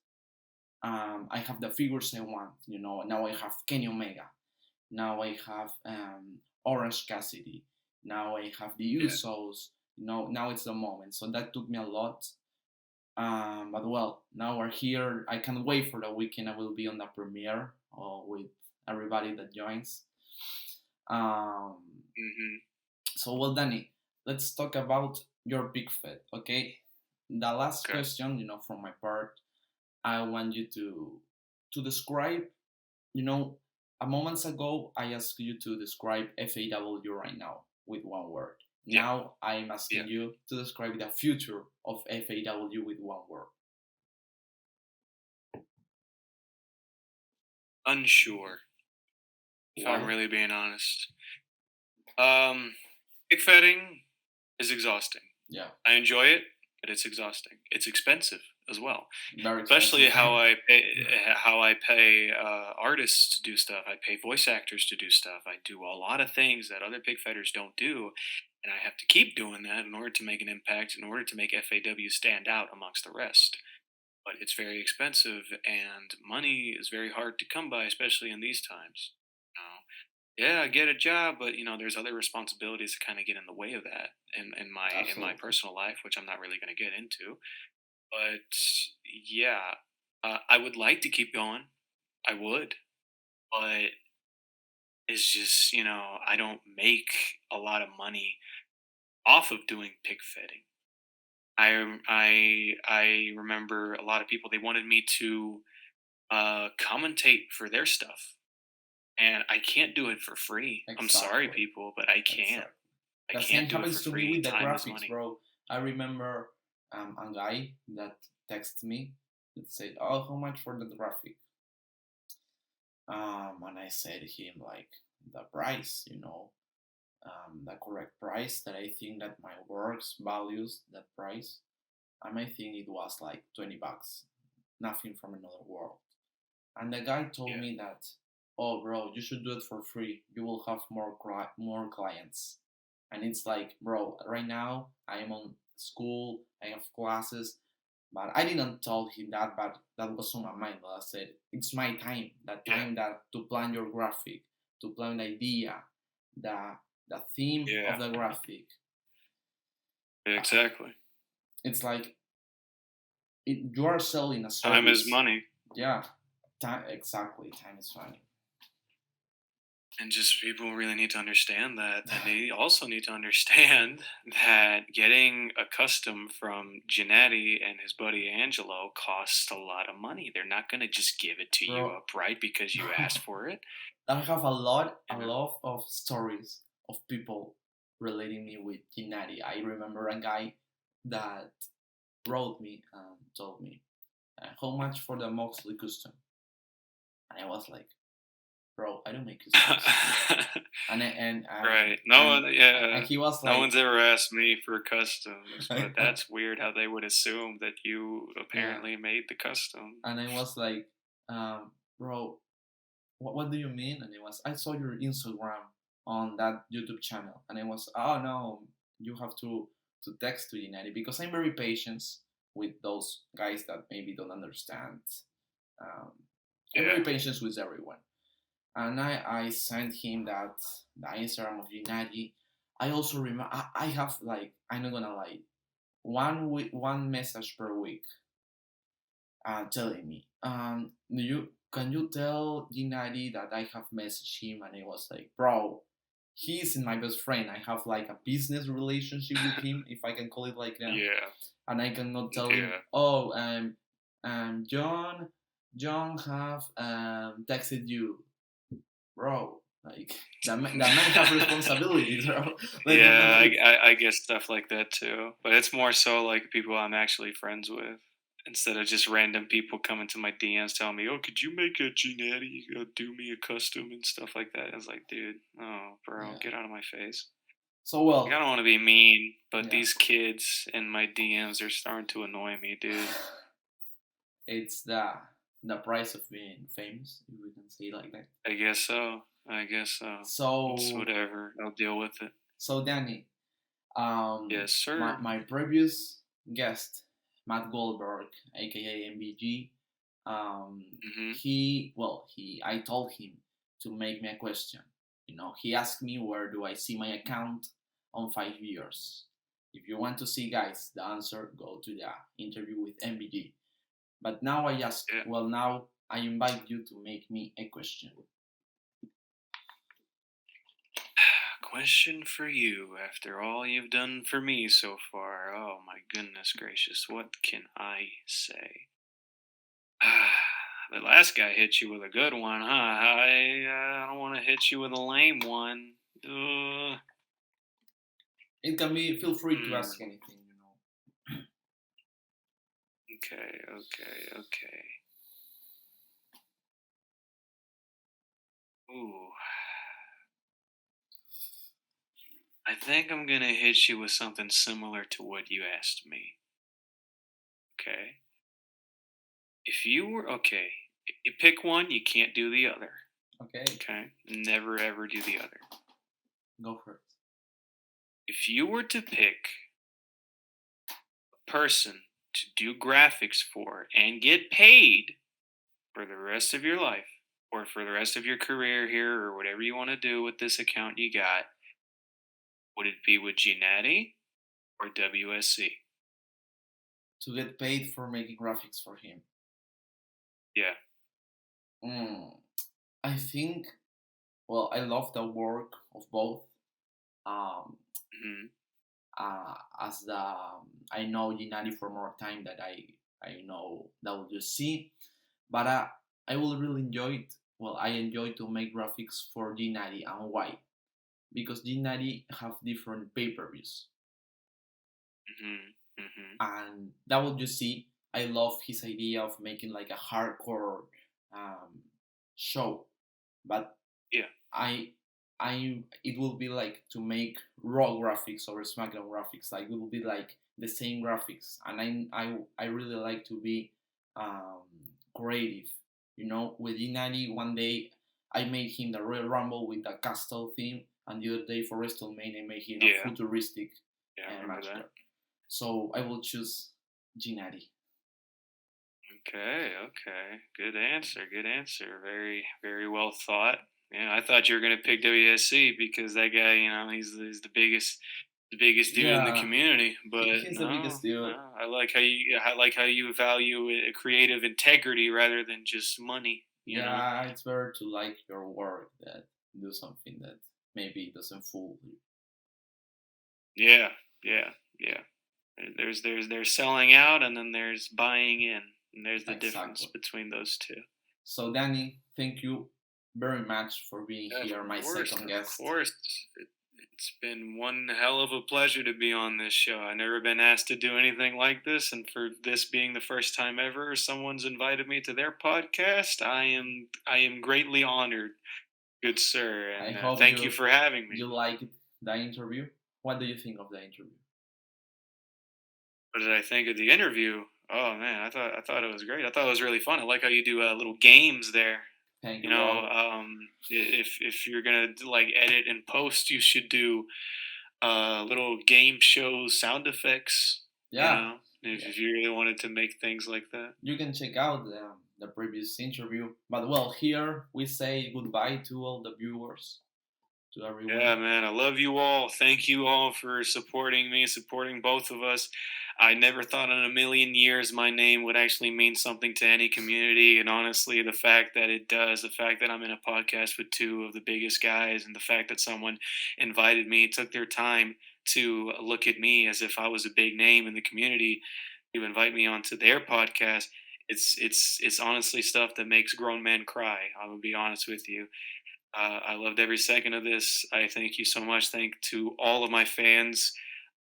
I have the figures I want. Now I have Kenny Omega. Now I have Orange Cassidy. Now I have the Yeah, Usos. Now it's the moment. So that took me a lot. But well, now we're here. I can't wait for the weekend. I will be on the premiere with everybody that joins. Um, hmm so well, Danny, let's talk about your big fit. Okay, the last okay. question, from my part, I want you to describe. You know, a moments ago, I asked you to describe FAW right now with one word. Yeah, Now I'm yeah. asking you to describe the future of FAW with one word. Unsure, if I'm Why? really being honest. Um, Pig fetting is exhausting. Yeah, I enjoy it, but it's exhausting. It's expensive as well, very especially expensive. how I pay artists to do stuff. I pay voice actors to do stuff. I do a lot of things that other pig fetters don't do, and I have to keep doing that in order to make an impact, in order to make FAW stand out amongst the rest. But it's very expensive, and money is very hard to come by, especially in these times. Yeah, I get a job, but there's other responsibilities that kind of get in the way of that in my Absolutely. personal life, which I'm not really going to get into. But yeah, I would like to keep going. I would, but it's just I don't make a lot of money off of doing pig fitting. I remember a lot of people, they wanted me to commentate for their stuff, and I can't do it for free. I'm sorry, Exactly. people, but I can't. Exactly. I The same can't do it for happens to me free. with the Time is graphics, money. bro. I remember a guy that texted me that said, "Oh, how much for the graphic?" And I said to him like the price, the correct price that I think that my works values that price. And I think it was like $20, nothing from another world. And the guy told Yeah, me that, oh, bro, you should do it for free. You will have more clients. And it's like, bro, right now I am on school, I have classes, but I didn't tell him that, but that was on my mind. But I said, it's my time, the yeah, time that to plan your graphic, to plan the idea, the the theme of yeah. the graphic. Uh, Exactly. It's like you are selling a Time is service. money. Yeah, time exactly. Time is money. And just people really need to understand that. And they also need to understand that getting a custom from Gennady and his buddy Angelo costs a lot of money. They're not going to just give it to you Bro, upright because you asked for it. I have You a know? lot of stories of people relating me with Gennady. I remember a guy that wrote me and told me how much for the Moxley custom, and I was like, bro, I don't make customs, and I, Right. No one, and yeah. he was No like, one's ever asked me for customs, but that's weird how they would assume that you yeah, apparently made the custom. and I was like, bro, what do you mean? And it was, I saw your Instagram on that YouTube channel, and I was, oh no, you have to text to United because I'm very patient with those guys that maybe don't understand. Um, I'm Yeah. very patient with everyone, and I sent him that the Instagram of United. I also remember I have like, I'm not gonna lie, one message per week telling me, do you can you tell Gennady that I have messaged him and I was like, bro, he isn't my best friend. I have like a business relationship with him, if I can call it like that. Yeah, And I cannot tell him, yeah, oh, John have texted you, bro. Like that man have responsibilities, bro. Let him yeah. know it. I get stuff like that too, but it's more so like people I'm actually friends with. Instead of just random people coming to my DMs telling me, "Oh, could you make a Gennady do me a custom and stuff like that?" I was like, "Dude, oh, bro, Yeah. get out of my face." So Like, I well, don't want to be mean, but yeah. these kids in my DMs are starting to annoy me, dude. It's the price of being famous, if we can say it like that. I guess so. I guess so. It's So whatever. I'll deal with it. Danny, Yes, my sir. previous guest, Matt Goldberg, aka MBG, Mhm. I told him to make me a question. You know, he asked me where do I see my account on 5 years. If you want to see, guys, the answer, go to the interview with MBG. But now I ask, Yeah. well, now I invite you to make me a question. Question for you after all you've done for me so far. Oh my goodness gracious, what can I say? The last guy hit you with a good one, huh? I don't want to hit you with a lame one. It can be, feel free to Hmm. ask anything, you know. Okay, okay, okay. Ooh. I think I'm gonna hit you with something similar to what you asked me. Okay. If you were okay, you pick one, you can't do the other. Okay, Okay. Never ever do the other. go for it. If you were to pick a person to do graphics for and get paid for the rest of your life or for the rest of your career here or whatever you want to do with this account you got, would it be with Gnati or WSC? To get paid for making graphics for him. Yeah. Mm, I think, well, I love the work of both. Um, Hmm. as the I know Gennady for more time that I know WC, but I will really enjoy it. Well, I enjoy to make graphics for Gennady, and why? Because Gennady have different pay-per-views, Hmm. Hmm. and WC, I love his idea of making like a hardcore um, show, but Yeah. I it will be like to make raw graphics or SmackDown graphics. Like it will be like the same graphics, and I really like to be um, creative. You know, with Inari, one day I made him the Royal Rumble with the castle theme, and the other day for WrestleMania I made him a Yeah. futuristic Yeah. I remember match that. there. So I will choose Gennady. Okay, okay. Good answer. Good answer. Very, very well thought. Yeah, I thought you were gonna pick WSC because that guy, he's the biggest dude in the Yeah, community. But he's the no, biggest dude. no, I like how you value creative integrity rather than just money. You know. Yeah, it's better to like your work than do something that maybe doesn't fool you. Yeah, yeah, yeah. There's selling out and then there's buying in, and there's the difference Exactly. between those two. So, Danny, thank you very much for being Of here, my course, second of guest. course. It's been one hell of a pleasure to be on this show. I've never been asked to do anything like this, and for this being the first time ever someone's invited me to their podcast, I am greatly honored, good sir, I and hope thank you for having me. you liked the interview. What do you think of the interview? What did I think of the interview? Oh man, I thought it was great. I thought it was really fun. I like how you do little games there. Thank You you, know, bro. if you're gonna like edit and post, you should do little game show sound effects. You Yeah, know, yeah. if you really wanted to make things like that. You can check out the previous interview. But well, here we say goodbye to all the viewers, to everyone. Yeah, man, I love you all. Thank you all for supporting me, supporting both of us. I never thought in a million years my name would actually mean something to any community. And honestly, the fact that it does, the fact that I'm in a podcast with two of the biggest guys, and the fact that someone invited me, took their time to look at me as if I was a big name in the community, to invite me onto their podcast. It's honestly stuff that makes grown men cry. I will be honest with you. I loved every second of this. I thank you so much. Thank to all of my fans.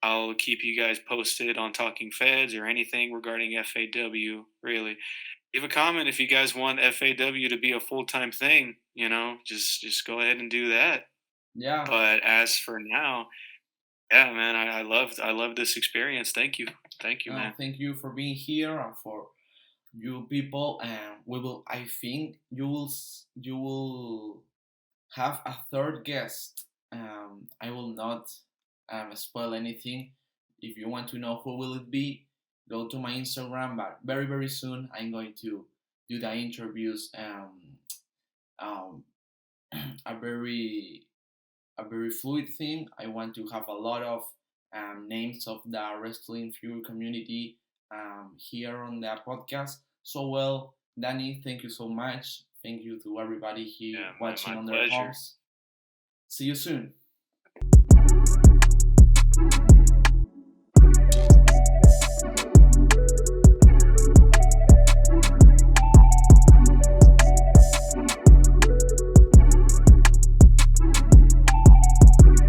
I'll keep you guys posted on Talking Feds or anything regarding FAW. Really, leave a comment if you guys want FAW to be a full time thing. Just go ahead and do that. Yeah. But as for now, yeah, man, I loved this experience. Thank you, man. Thank you for being here and for you people. And we will. I think you will have a third guest. I will not spoil anything. If you want to know who will it be, go to my Instagram. But very very soon, I'm going to do the interviews. Um, a very fluid thing. I want to have a lot of names of the wrestling fuel community here on the podcast. So well, Danny, thank you so much. Thank you to everybody here Yeah, man, watching my on their pleasure. homes. See you soon.